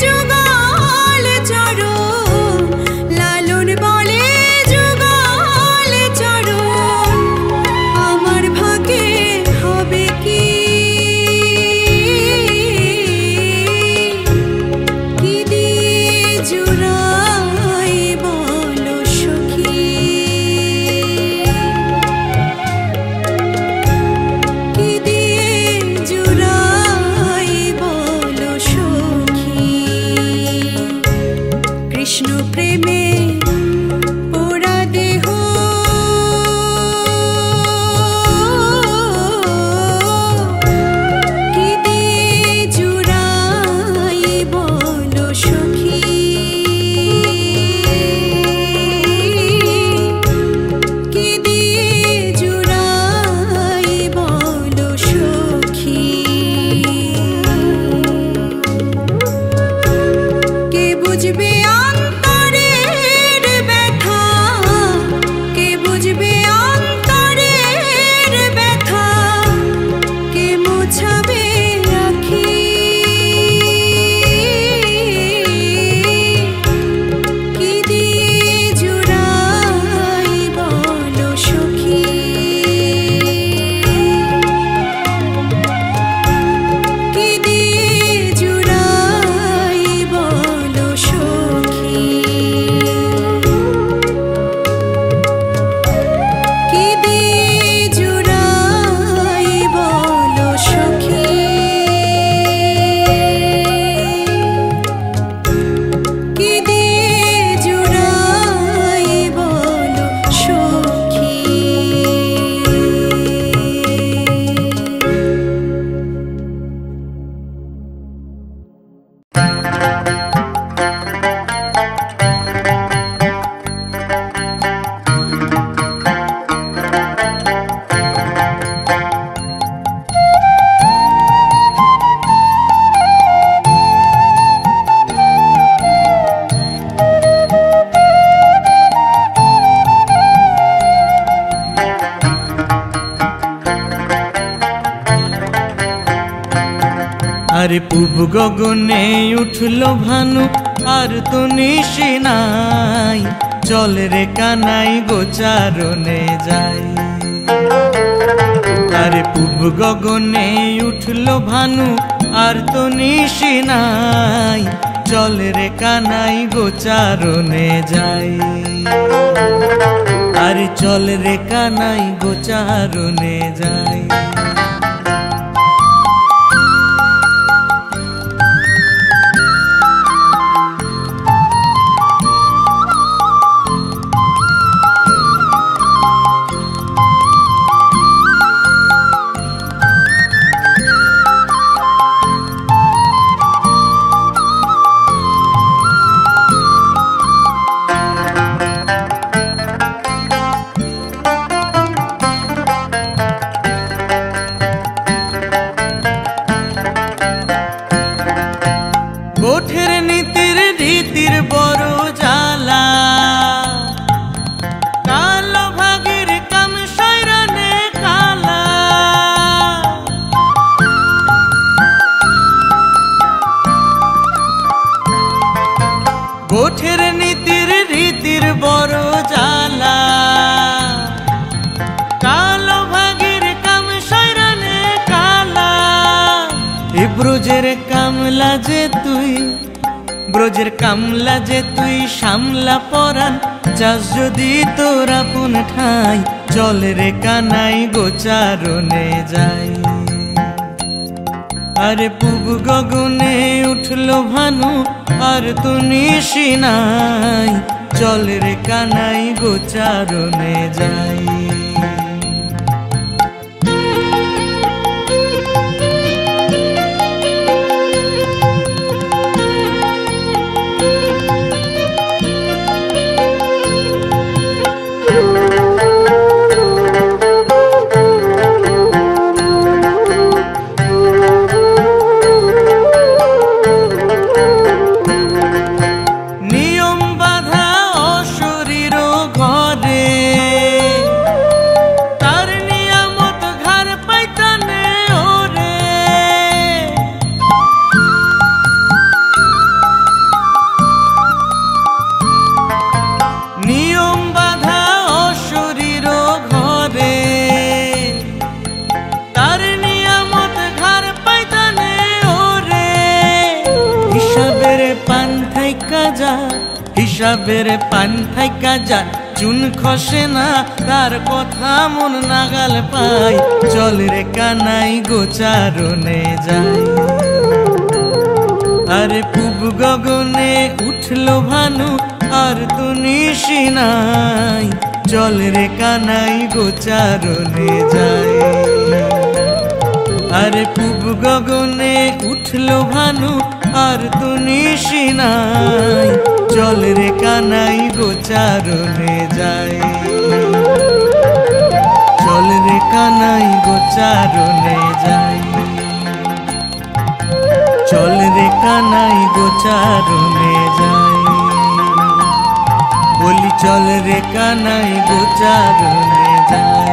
যুগল চরো, লালন বলে যুগল চরো, আমার ভাগে হবে কি। কি দিয়ে জুড়াই বলো সখী, কি দিয়ে জুড়াই বলো সখী। কৃষ্ণ প্রেমে পোড়া দেহ, কি দিয়ে জুড়াই বলো সখী। কি দিয়ে জুড়াই বলো সখী। কে বুঝবে অন্তরের ব্যথা, কে বুঝবে অন্তরের ব্যথা, কে মোছাবে আখি। কি দিয়ে জুড়াই বলো সখী। কি দিয়ে জুড়াই বলো সখী। কি দিয়ে জুড়াই বলো সখী। কি দিয়ে জুড়াই বলো সখী। আরে পূব গগনে উঠলো ভানু আর তো নিশি নাই, চল রে কানাই গোচারণে যাই। আরে পূব গগনে উঠলো ভানু আর তো নিশি নাই, চল রে কানাই গোচারণে যাই। আরে চল রে কানাই গোচারণে যাই। গোঠের নীতির রীতির বড় জ্বালা, কালো ভাগের কাম সৈরানে কালা। গোঠের নীতির রীতির বড় জ্বালা, কালো ভাগের কাম সৈরানে কালা। এ ব্রজের কামলা যে তুই, ব্রজের কামলা যে তুই সামলা পরান, চাস যদি তোর আপন ঠাই, চল রে কানাই গোচারণে যাই। আরে পূব গগনে উঠলো ভানু, আর তো নিশি নাই, চল রে কানাই গোচারণে যাই। হিসাবের পান্থাই কাজা চুন খসে না, তার কথা মন নাগাল পাই, চল রে কানাই গোচারণে যাই। আরে পূব গগনে উঠলো ভানু, আর তো নিশি নাই, চল রে কানাই গোচারণে যাই। আরে পূব গগনে উঠলো ভানু, আর তো নিশি নাই, চল রে কানাই গোচারণে যাই। চল রে কানাই গোচারণে যাই। চল রে কানাই গোচারণে যাই। বলি চল রে কানাই গোচারণে যাই।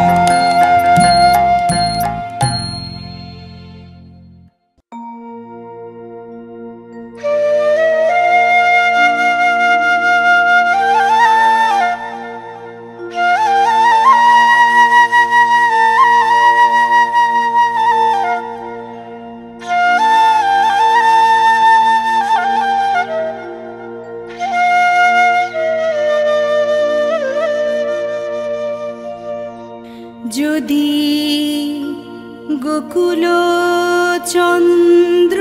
যদি গোকুল চন্দ্র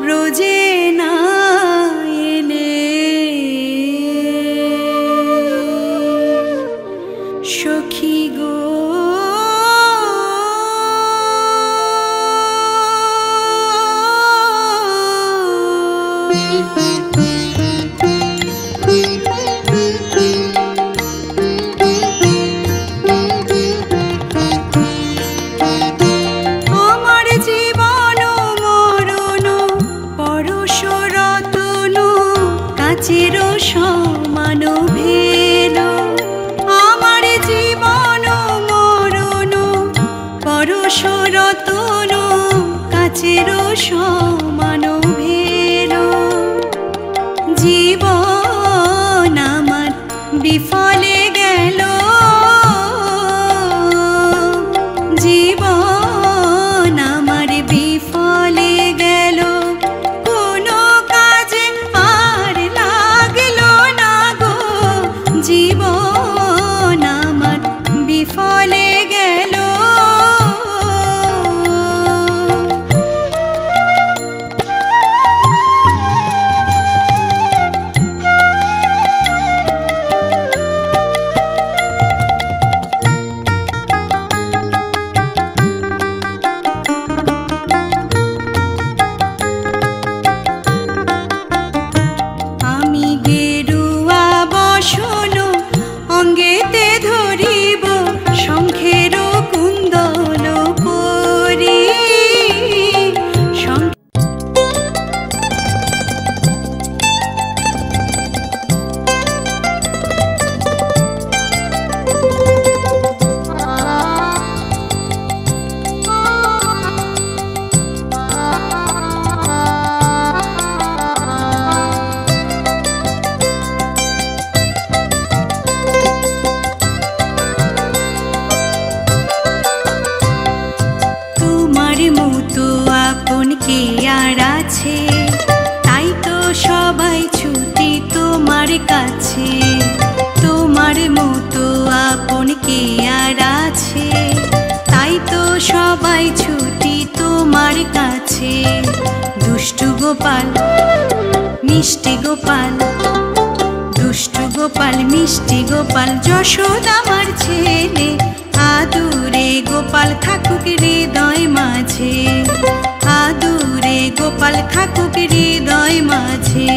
ব্রজে না এলে, সখী গো সমান ভেল, আমার জীবন মরণ পরশ রতন কাছের সমান ভেল। জীবন আমার বিফলে গেল, জীবন কে আর আছে, তাই তো সবাই ছুটি তোমার কাছে। দুষ্টু গোপাল মিষ্টি গোপাল, দুষ্টু গোপাল মিষ্টি গোপাল, যশোদা আমার ছেলে। আদুরে গোপাল থাকুক হৃদয় মাঝে, আদুরে গোপাল থাকুক হৃদয় মাঝে।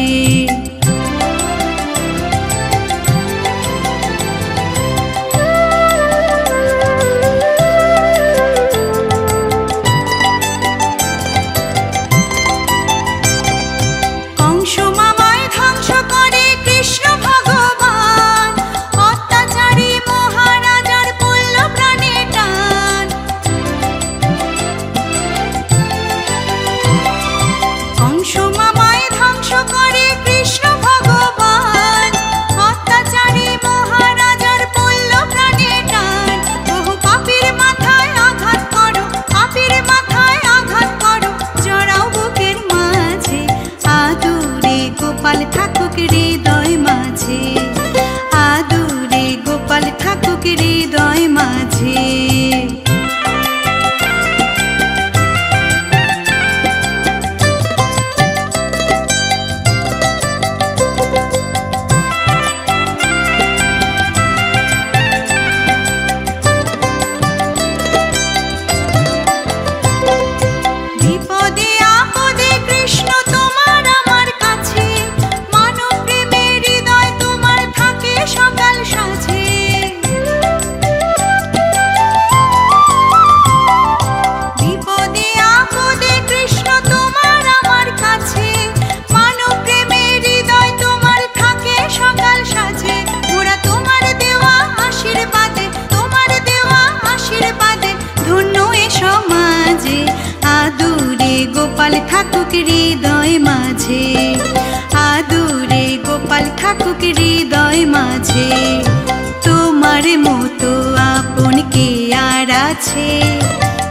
তোমার মতো আপন কে আর আছে,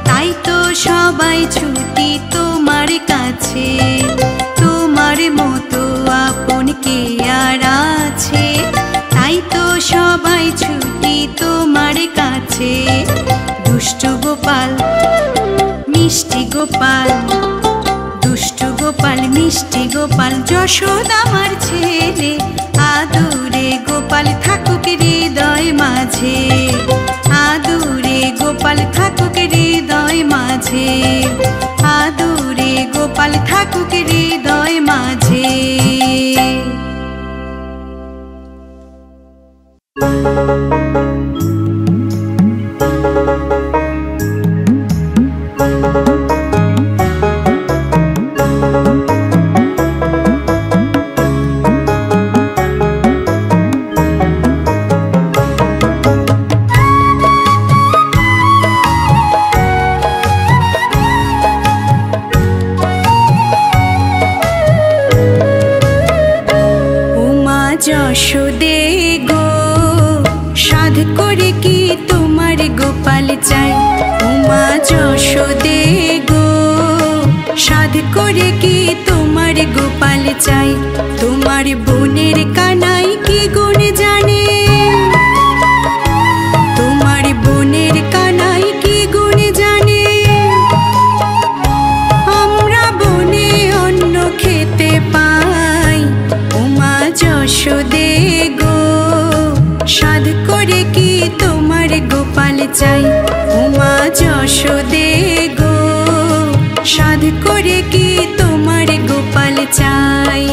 তাই তো সবাই ছুটি তোমার কাছে। তোমার মতো আপন কে আর আছে, তাই তো সবাই ছুটি তোমার কাছে। দুষ্টু গোপাল মিষ্টি গোপাল, দুষ্টু গোপাল মিষ্টি গোপাল, যশোদা আমার ছেলে। আদুরে গোপাল থাকুক হৃদয় মাঝে, আদুরে গোপাল থাকুক হৃদয় মাঝে, আদুরে গোপাল থাকুক হৃদয় মাঝে। যশোদে গো সাধ করে কি তোমার গোপাল চাই, উমা যশোদে গো সাধ করে কি তোমার গোপাল চাই। তোমার বোনের কানাই কি গুণ জানে, তোমার বোনের কানাই কি গুণ জানে। আমরা বনে অন্ন খেতে পাই, উমা যশোদে গো সাধ করে কি তোমার গোপাল চাই। উমা যশোদে গো সাধ করে কি তোমার গোপাল চাই।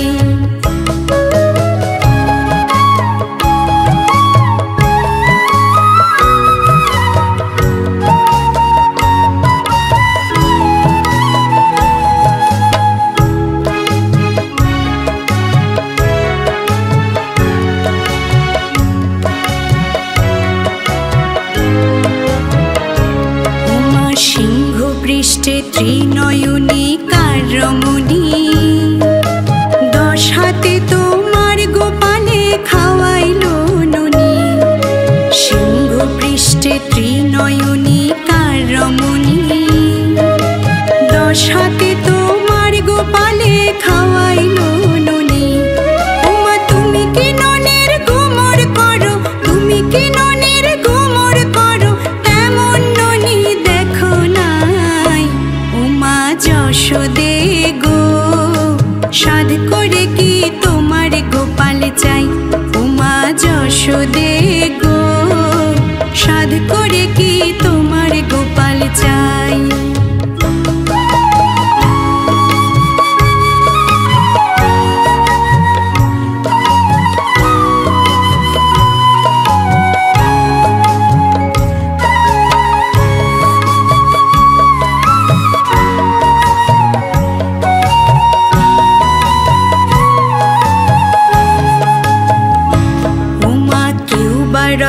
ত্রিনয়নী কারমণি, 10 হাতে তোমার গোপালে খাওয়াইলো ননি। সিংহ পৃষ্ঠে ত্রিনয়নী কারমণি, 10 হাতে তোমার গোপালে খাওয়াইলো ননি। ওমা তুমি কি ননের গুমর করো, তুমি কি ননের গুমর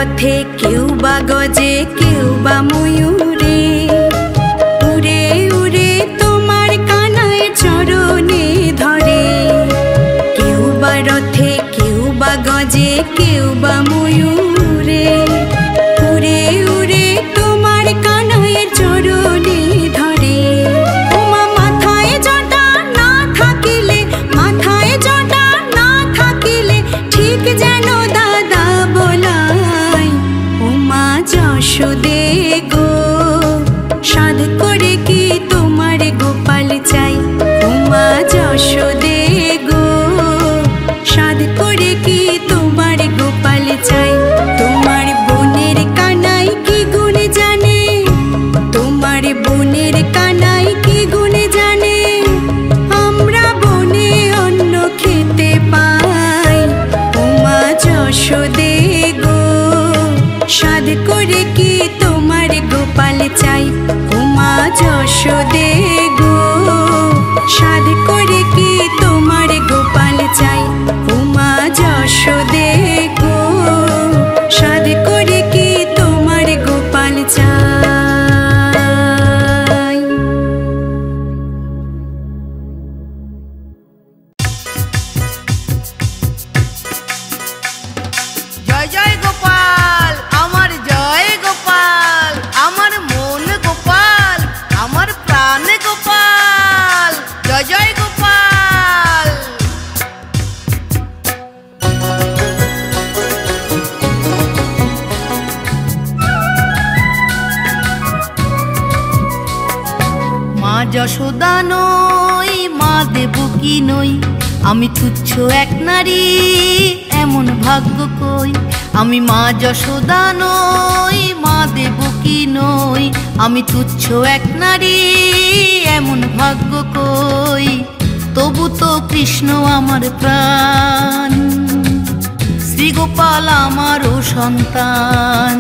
রথে কেউ বা গজে কেউ বা ময়ূরে, উড়ে উড়ে তোমার কানায় চরণে ধরে। কেউ বা রথে কেউ বা গজে কেউ বা ময়ূরে, উড়ে উড়ে তোমার কানায় চরণে ধরে। ওমা মাথায় জটা না থাকিলে, মাথায় জটা না থাকিলে ঠিক যেন দাদা বলাই। ওমা যশোদে গো সাধ করে কি তোমার গোপাল চাই। ওমা যশোদে গো সাধ করে কি তোমার গোপাল চাই। তোমার বোনের কানাই কি গুণ জানে, তোমার বোনের কানাই কি গুণ জানে। আমরা বনে অন্ন খেতে পাই। ওমা যশোদে গো সাধ করে কি তোমার গোপাল চাই। ওমা যশোদে গো সাধ করে কি তোমার গোপাল চাই। ওমা যশোদে গো সাধ করে কি তোমার গোপাল চাই। জয় জয় গোপাল, আমার জয় গোপাল, আমার মন গোপাল, আমার প্রাণ গোপাল। জয় জয় গোপাল। মা যশোদা নই, মা দেবকী নই, আমি তুচ্ছ এক নারী, এমন ভাগ্য কই। আমি মা যশোদা নই, মা দেবকী নই, আমি তুচ্ছ এক নারী, এমন ভাগ্য কই। তবু তো কৃষ্ণ আমার প্রাণ, শ্রীগোপাল আমারও সন্তান।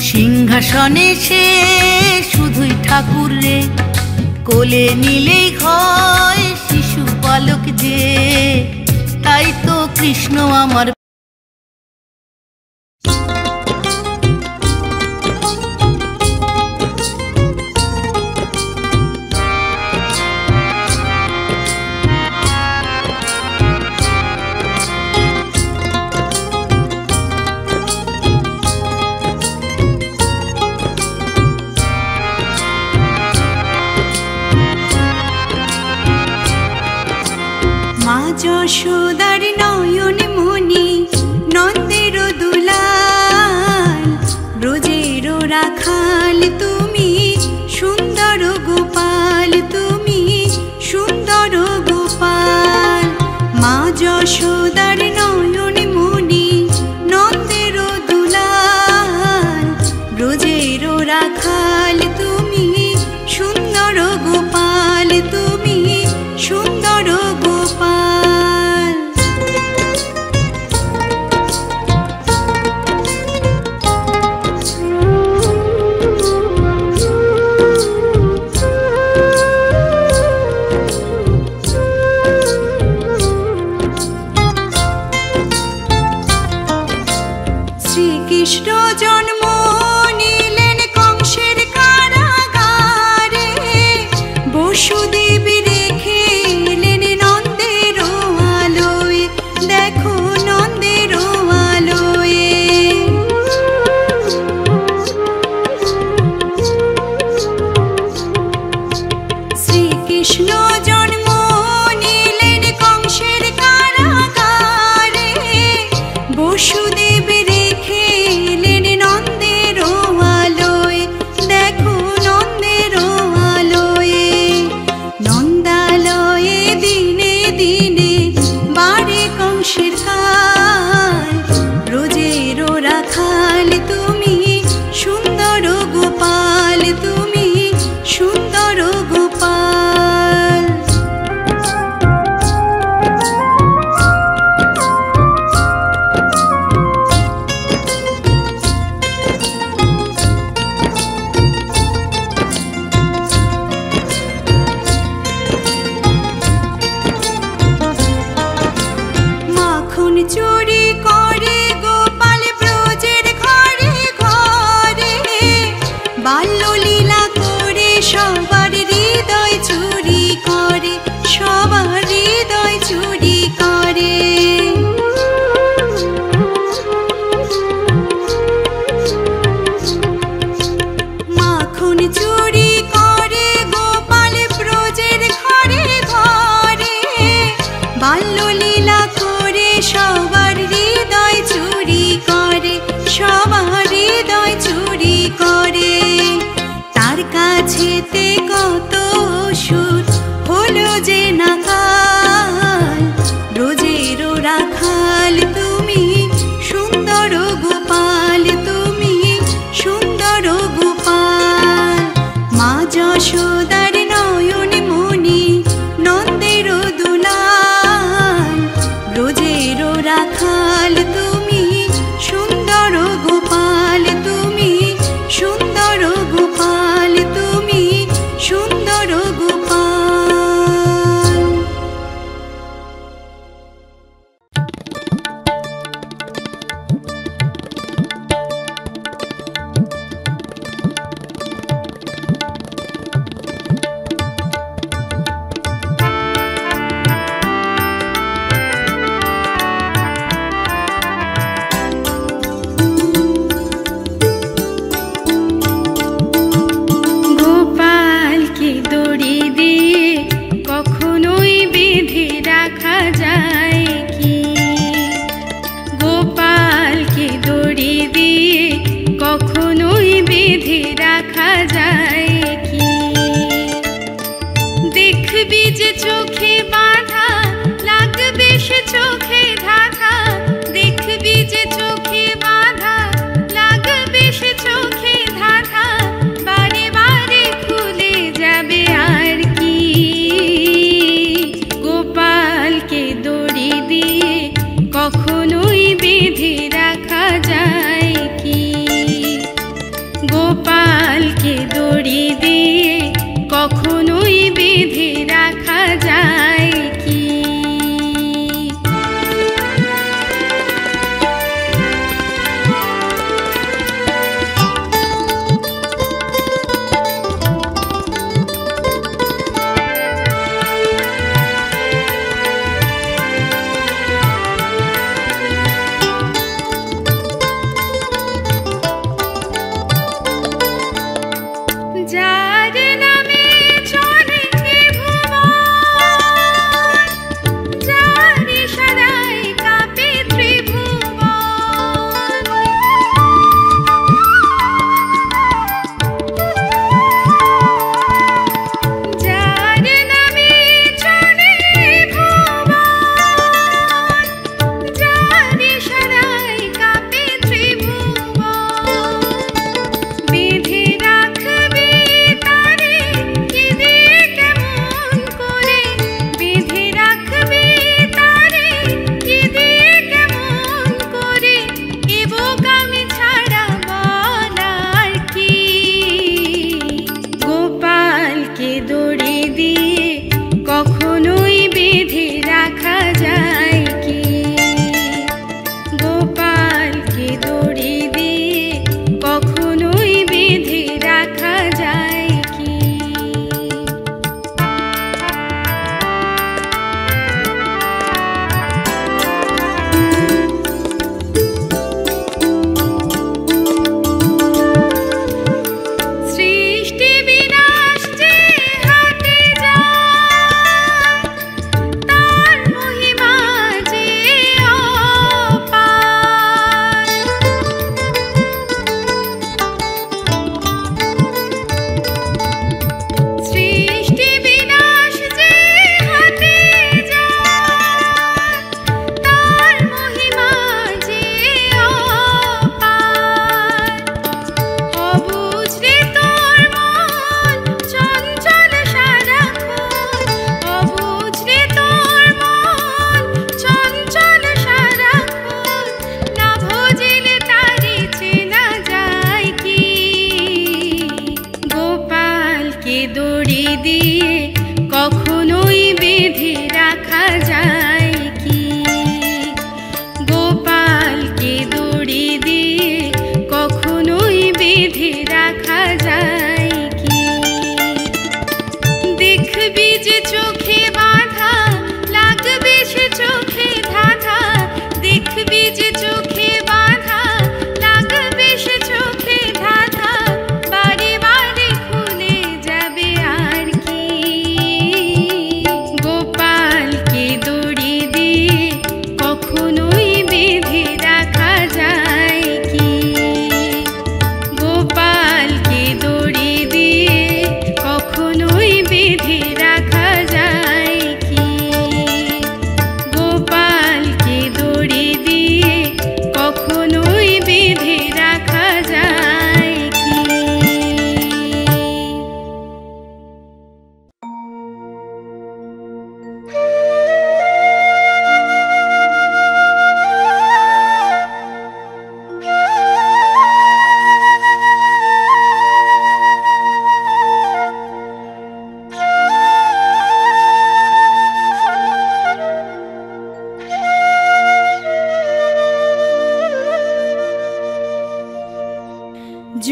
সিংহাসনে সে শুধুই ঠাকুর রে, কোলে নিলেই হয় শিশু বালক যে। তাই তো কৃষ্ণ আমার মা যশোদার নয়ন মনি, নন্দের দুলাল, ব্রজের রাখাল তুমি, সুন্দর গোপাল তুমি, সুন্দর গোপাল। মা যশোদার নয়ন মনি, নন্দের দুলাল, ব্রজের রাখাল তুমি, সুন্দর গোপাল তুমি, সুন্দর গোপাল। শ্রীকৃষ্ণ জন্ম নিলেন কংসের কারাগারে, বসুদেব রেখে এলেন নন্দের আলোয়, দেখো নন্দের আলোয়। শ্রীকৃষ্ণ জন্ম নিলেন কংসের কারাগারে, বসুদেব রেখে এলেন নন্দের করে তার কাছেতে কত সুর হলো যে নাকাল ব্রজেরও রাখাল তুমি সুন্দর গোপাল তুমি সুন্দর গোপাল মা যশোদার নয়ন মণি নন্দের দুলাল ব্রজেরও রাখাল তুমি সুন্দর গোপাল তুমি সুন্দর গোপাল তুমি সুন্দর গোপাল। গোপালকে দড়ি দিয়ে কখনোই বেঁধে রাখা যায় কি গোপালকে দড়ি দিয়ে কখনোই বেঁধে রাখা যায় কি দেখবি যে চোখে বাঁধা লাগবে সে চোখে ধাঁধা দেখবি যে চোখে বাঁধা লাগবে সে চোখে ধাঁধা বারে বারে খুলে যাবে আর কি গোপালকে দড়ি দিয়ে কখনোই বেঁধে রাখা যায় কি গোপালকে দড়ি দিয়ে কখনোই বেঁধে রাখা যায় কি। যার নামে চলে ভুবন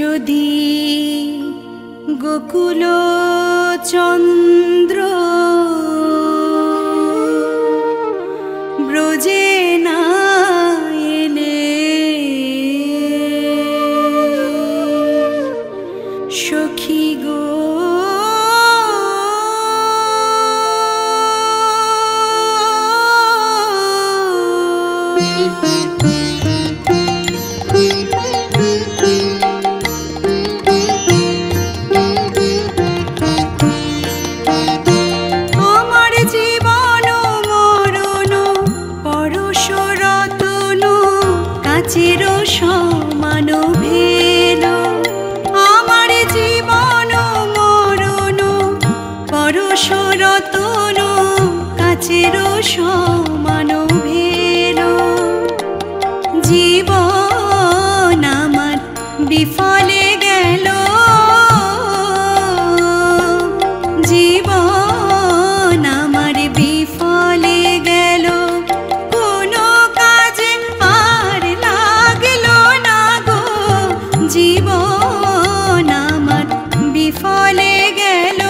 যদি গোকুল চন্দ্র ব্রজে না এলে সখী গো সমান ভেল আমার জীবন মরণ পরশ রতন কাচের সমান ভেল জীবন আমার বিফলে গেল জীবন আমার বিফলে গেল জীবন আমার বিফলে গেল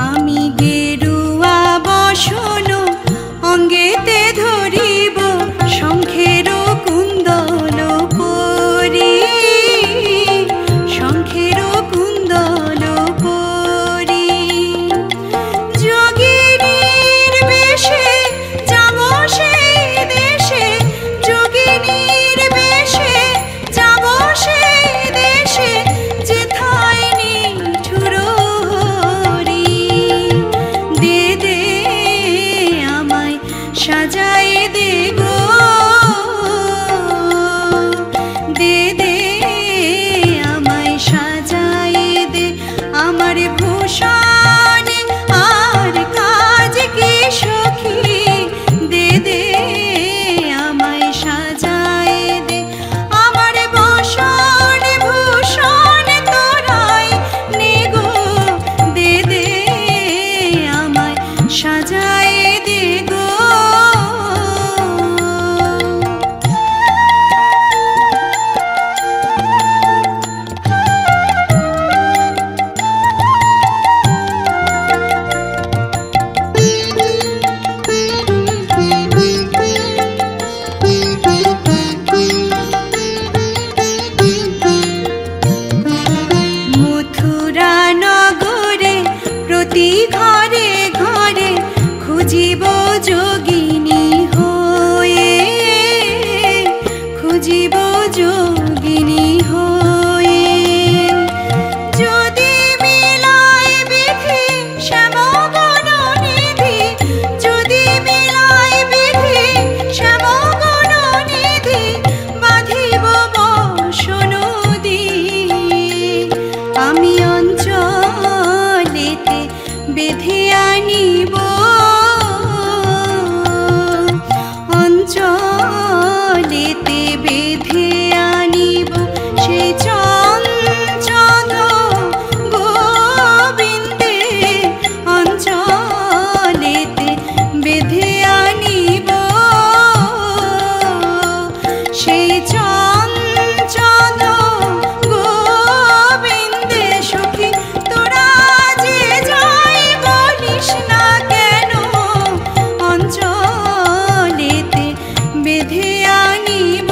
আমি গেরুয়া বসন অঙ্গেতে ধরিব শঙ্খের কুন্দল পরি শঙ্খের কুন্দল পরি যোগিনীর বেশে যাব সেই দেশে যোগিনীর বেশে যাব সেই দেশে যেথায় নিঠুর হরি দে দে আমায় সাজায় দে গো দে দে আমায় সাজায় দে আমার ভূষণ আর কাজ কি সখী দে দে আমায় সাজায় দে আমার বসন ভূষণ তোরাই নে গো দে দে আমায় সাজায় দে গো মথুরা নগরে প্রতি ঘরে ঘরে খুঁজিব যোগিনী হয়ে খুঁজিব যোগিনী হয়ে যদি মিলায় বিধি শ্যামগণ নিধি যদি মিলায় বিধি শ্যামগণ নিধি বাঁধিব বসন দিয়ে আমি অঞ্চলেতে বেঁধে আনিব অঞ্চলেতে বেঁধে আনিব সেই চঞ্চল গোবিন্দে অঞ্চলেতে বেঁধে আনিব সেই চঞ্চল গোবিন্দে সখী তোরা যে যাই বলিস না কেন অঞ্চলেতে বেঁধে আনিব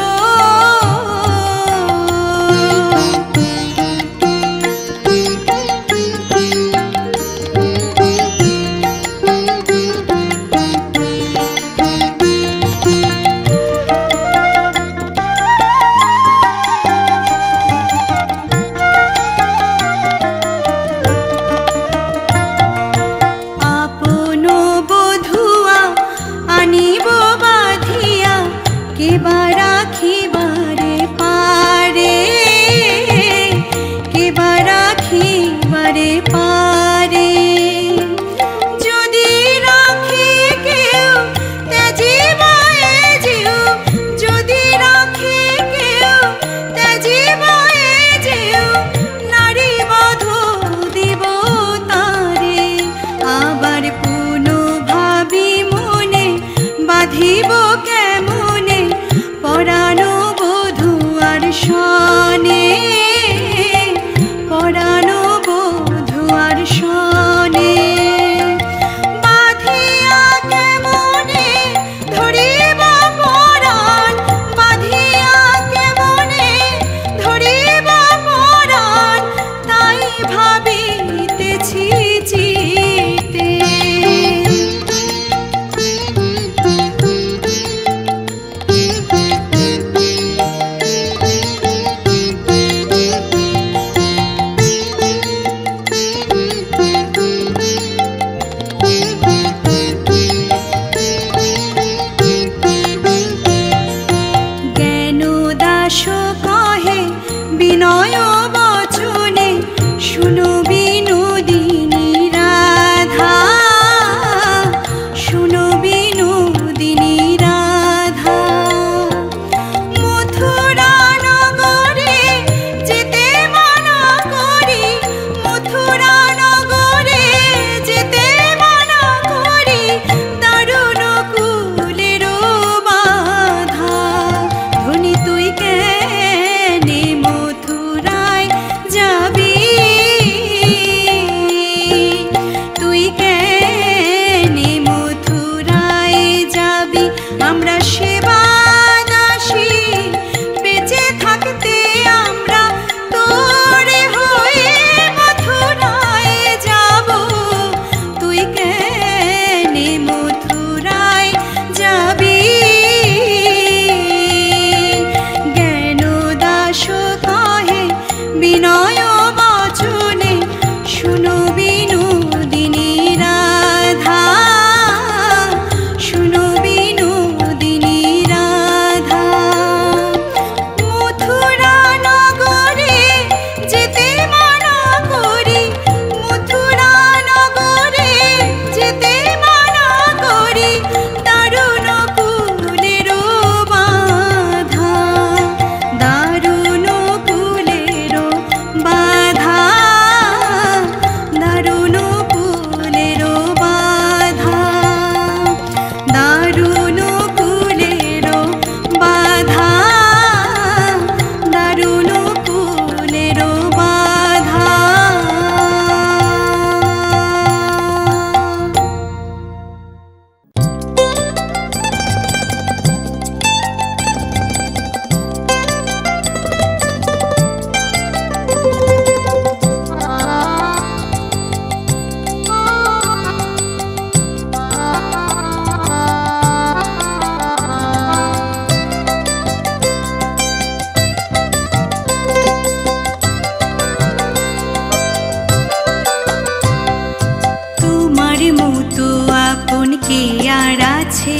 বাঁধিব কেমনে পরানো বধূ আর শনে, পরানো বধূ আর শনে। বাঁধিয়া কেমনে ধরিব পরাণ, বাঁধিয়া কেমনে ধরিব পরাণ, তাই ভাবিতেছি চিতে। জ্ঞানদাস কহে বিনয় বচনে, শুনো বিনোদিনী রাধা, শুনো বিনোদিনী রাধা। মথুরা নগরে যেতে মানা করি, মথুরা নগরে যেতে মানা করি, দারুণ কুলের বাধা। ধনী তুই কেনে মথুরায় যাবি, তুই কেনে মথুরায় যাবি। আমরা সেবা দাসী বেঁচে থাকতে আমরা তোরে হয়ে মথুরায় যাব, তুই কেনে মথুরায় যাবি। জ্ঞানদাস কহে বিনয় বচনে, শুনো বিনোদিনী রাধা, শুনো বিনোদিনী রাধা। মথুরা নগরে যেতে মানা করি, মথুরা নগরে যেতে মানা করি, দারুণ কুলের বাধা, দারুণ কুলের বাধা, দারুণ কুলের বাধা, দারুণ কুলের বাধা, দারুণ কুলের বাধা। তোমার মতো আপন কে আর আছে,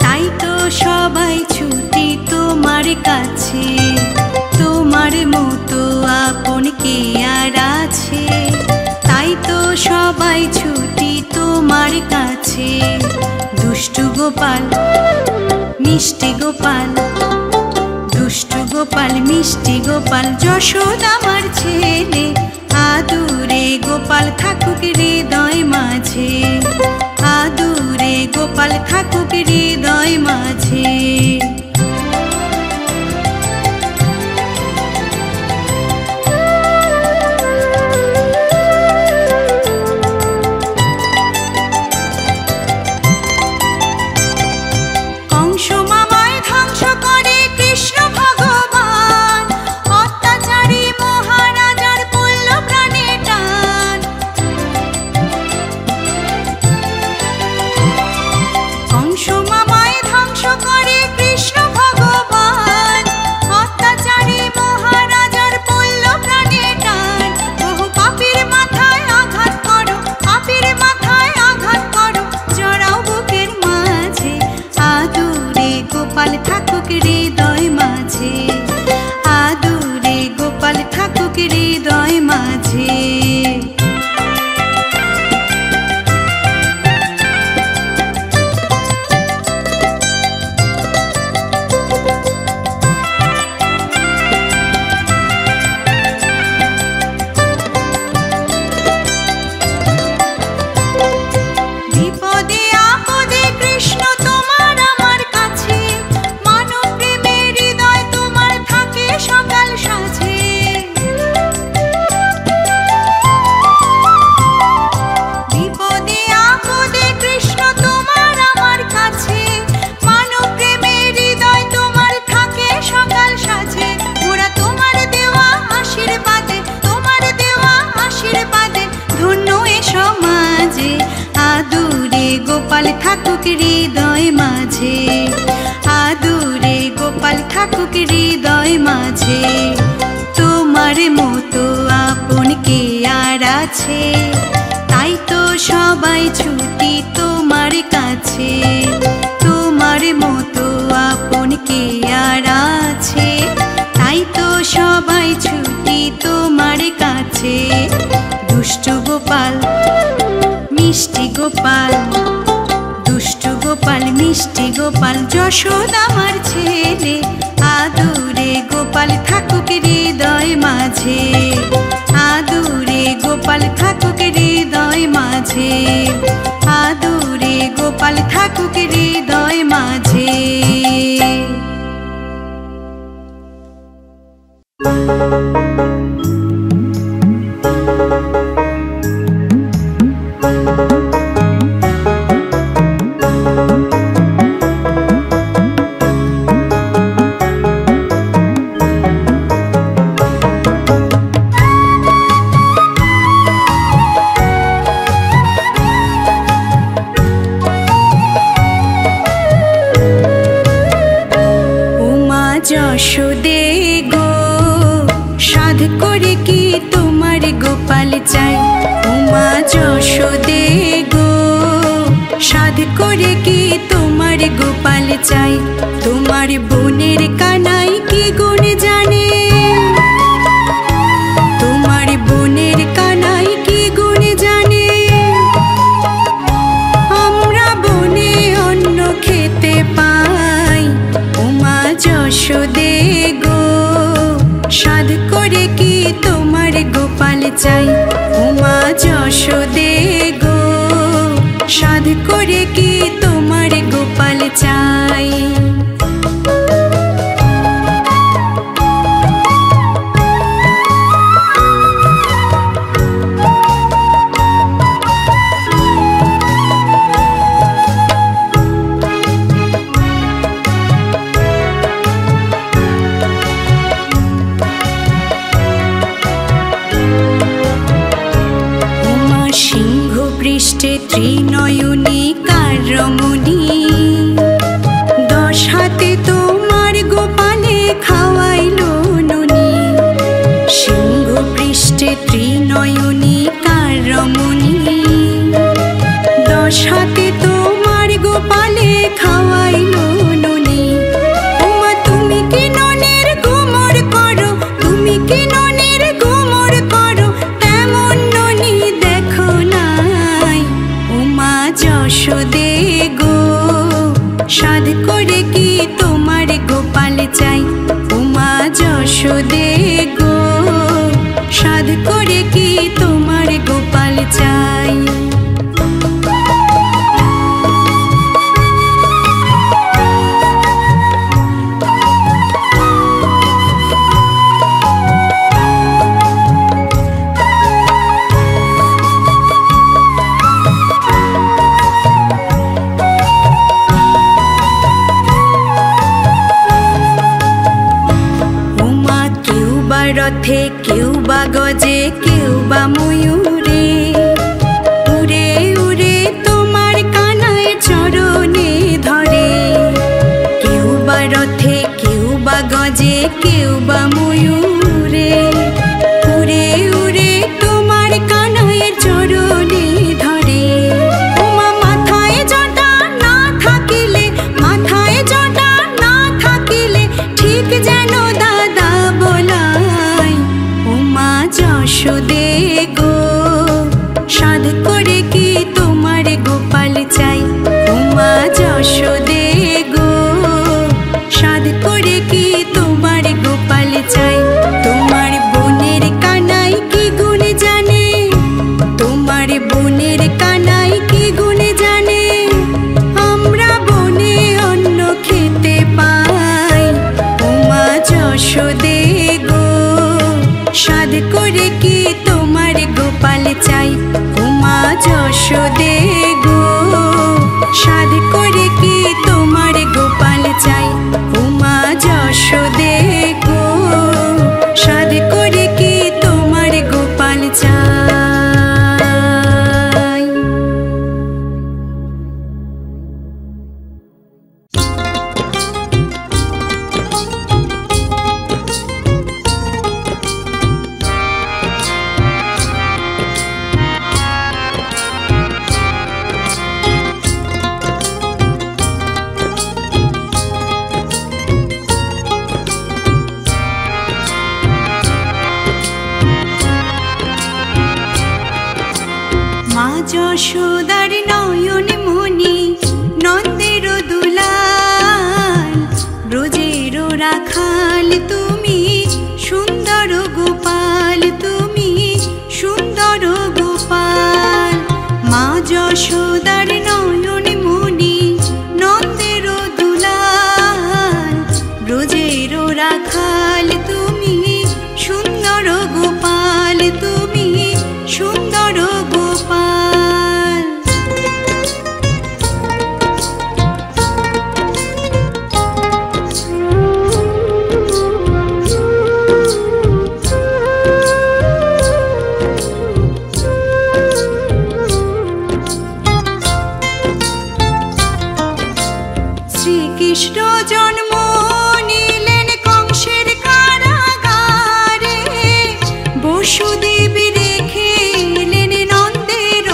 তাই তো সবাই ছুটি তোমার কাছে। তোমার মতো আপন কে আর আছে, তাই তো সবাই ছুটি তোমার কাছে। দুষ্টু গোপাল মিষ্টি গোপাল, দুষ্টু গোপাল মিষ্টি গোপাল, যশোদা আমার ছেলে। আদুরে গোপাল থাকুক হৃদয় মাঝে, আদুরে গোপাল থাকুক হৃদয় মাঝে। কংস মামায় ধ্বংস করে কৃষ্ণ ভগবান, অত্যাচারী মহারাজার পড়ল প্রাণে টান। কংস মামায় ধ্বংস করে কৃষ্ণ ভগবান, অত্যাচারী মহারাজার পড়ল প্রাণে টান। বহু পাপীর মাথায় আঘাত করো, পাপীর মাথায় আঘাত করো, জড়াও বুকের মাঝে। আদুরে গোপাল থাকুক হৃদয় মাঝে, আদুরে গোপাল থাকুক হৃদয় মাঝে। বিপদে আপদে কৃষ্ণ তোমার মাঝে, আদুরে গোপাল থাকুক হৃদয় মাঝে। তোমার মতো আপন কে আর আছে, তাই তো সবাই ছুটি তোমার কাছে। তোমার মতো আপন কে আর আছে, তাই তো সবাই ছুটি তোমার কাছে। দুষ্টু গোপাল মিষ্টি গোপাল, দুষ্টু গোপাল মিষ্টি গোপাল, যশোদা আমার ছেলে। আদুরে গোপাল থাকুক হৃদয় মাঝে, আদুরে গোপাল থাকুক হৃদয় মাঝে, আদুরে গোপাল থাকুক হৃদয় মাঝে। যশোদে গো সাধ করে কি তোমার গোপাল চাই, উমা যশোদে গো সাধ করে কি তোমার গোপাল চাই। তোমার বোনের কানাই কি গুণ জানে, তোমার বোনের কানাই কি গুণ জানে। আমরা বনে অন্ন খেতে পাই, উমা যশোদে গো সাধ করে কি তোমার গোপাল চাই। উমা যশোদে গো সাধ করে কি তোমার গোপাল চাই। পৃষ্ঠে ত্রিনয়নী কারমণি, 10 হাতে তোমার গোপালে খাওয়াইলো ননি। সিংহ পৃষ্ঠে ত্রিনয়নী কারমণি, 10 হাতে তোমার গোপালে খাওয়াইলো ননি। ওমা তুমি কি ননের গোমর করো, তুমি কি ননের গোমর করো, তেমন ননি দেখো না। যশোদে গো সাধ করে কি তোমার গোপাল চাই, উমা যশোদে গো সাধ করে কি তোমার গোপাল চাই। রথে কেউ বা গজে কেউ বা ময়ূরে, উড়ে উড়ে তোমার কানায় চরণে ধরে। কেউ বা রথে কেউ বা গজে কেউ বা ময়ূরে, উড়ে উড়ে তোমার কানায় চরণে ধরে। ওমা মাথায় জটা না থাকিলে, মাথায় জটা না থাকিলে ঠিক যেন দাদা বলাই। উমা যশোদে গো যশোদার নয়ন মনি নন্দের দুলাল, ব্রজের রাখাল তুমি সুন্দর গোপাল, তুমি সুন্দর গোপাল। মা যশোদার নয়ন মনি নন্দের দুলাল, ব্রজের রাখাল তুমি সুন্দর গোপাল, তুমি সুন্দর গোপাল। শ্রীকৃষ্ণ জন্ম নিলেন কংসের কারাগারে, বসুদেব রেখে এলেন নন্দের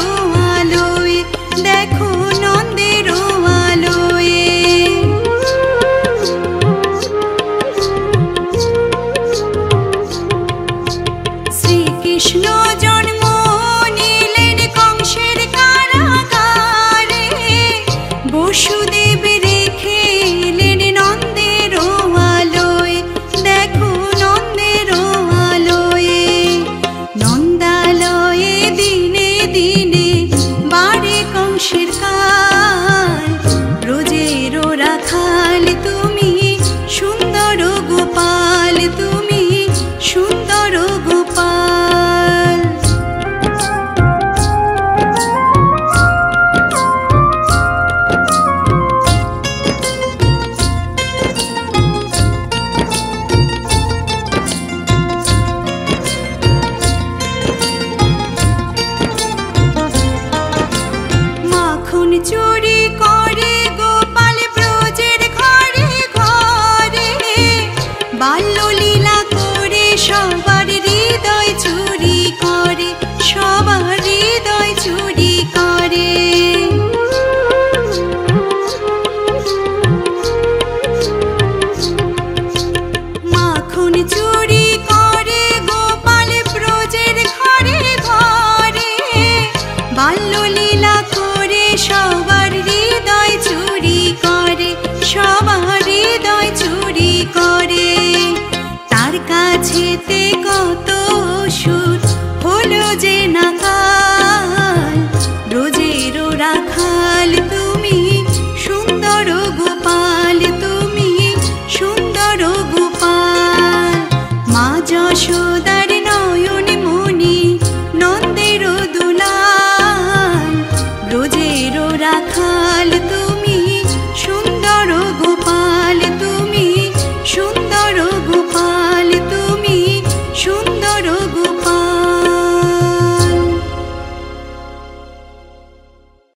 আলোয়, দেখো নন্দের আলোয়। শ্রীকৃষ্ণ জন্ম নিলেন কংসের কারাগারে, বসুদেব রেখে এলেন নন্দের আলোয়, দেখো নন্দের আলোয়। নন্দালয়ে দিনে দিনে বাড়ে কংসের কাল, ব্রজের রাখাল তুমি সুন্দর গোপাল, তুমি সুন্দর গোপাল। মাখন চুরি করে গোপাল ব্রজের ঘরে ঘরে, বাল্যলীলা করে সবার হৃদয় চুরি করে, সবার হৃদয় চুরি করে। মাখন চুরি করে গোপাল ব্রজের ঘরে ঘরে, বাল্যলীলা করে সবার হৃদয় চুরি করে, সবার হৃদয় চুরি করে। তার কাছেতে কত সুর হলো যে নাকাল, ব্রজের রাখাল তুমি সুন্দর গোপাল, তুমি সুন্দর গোপাল। মা যশোদার নয়ন মনি নন্দের দুলাল, ব্রজের রাখাল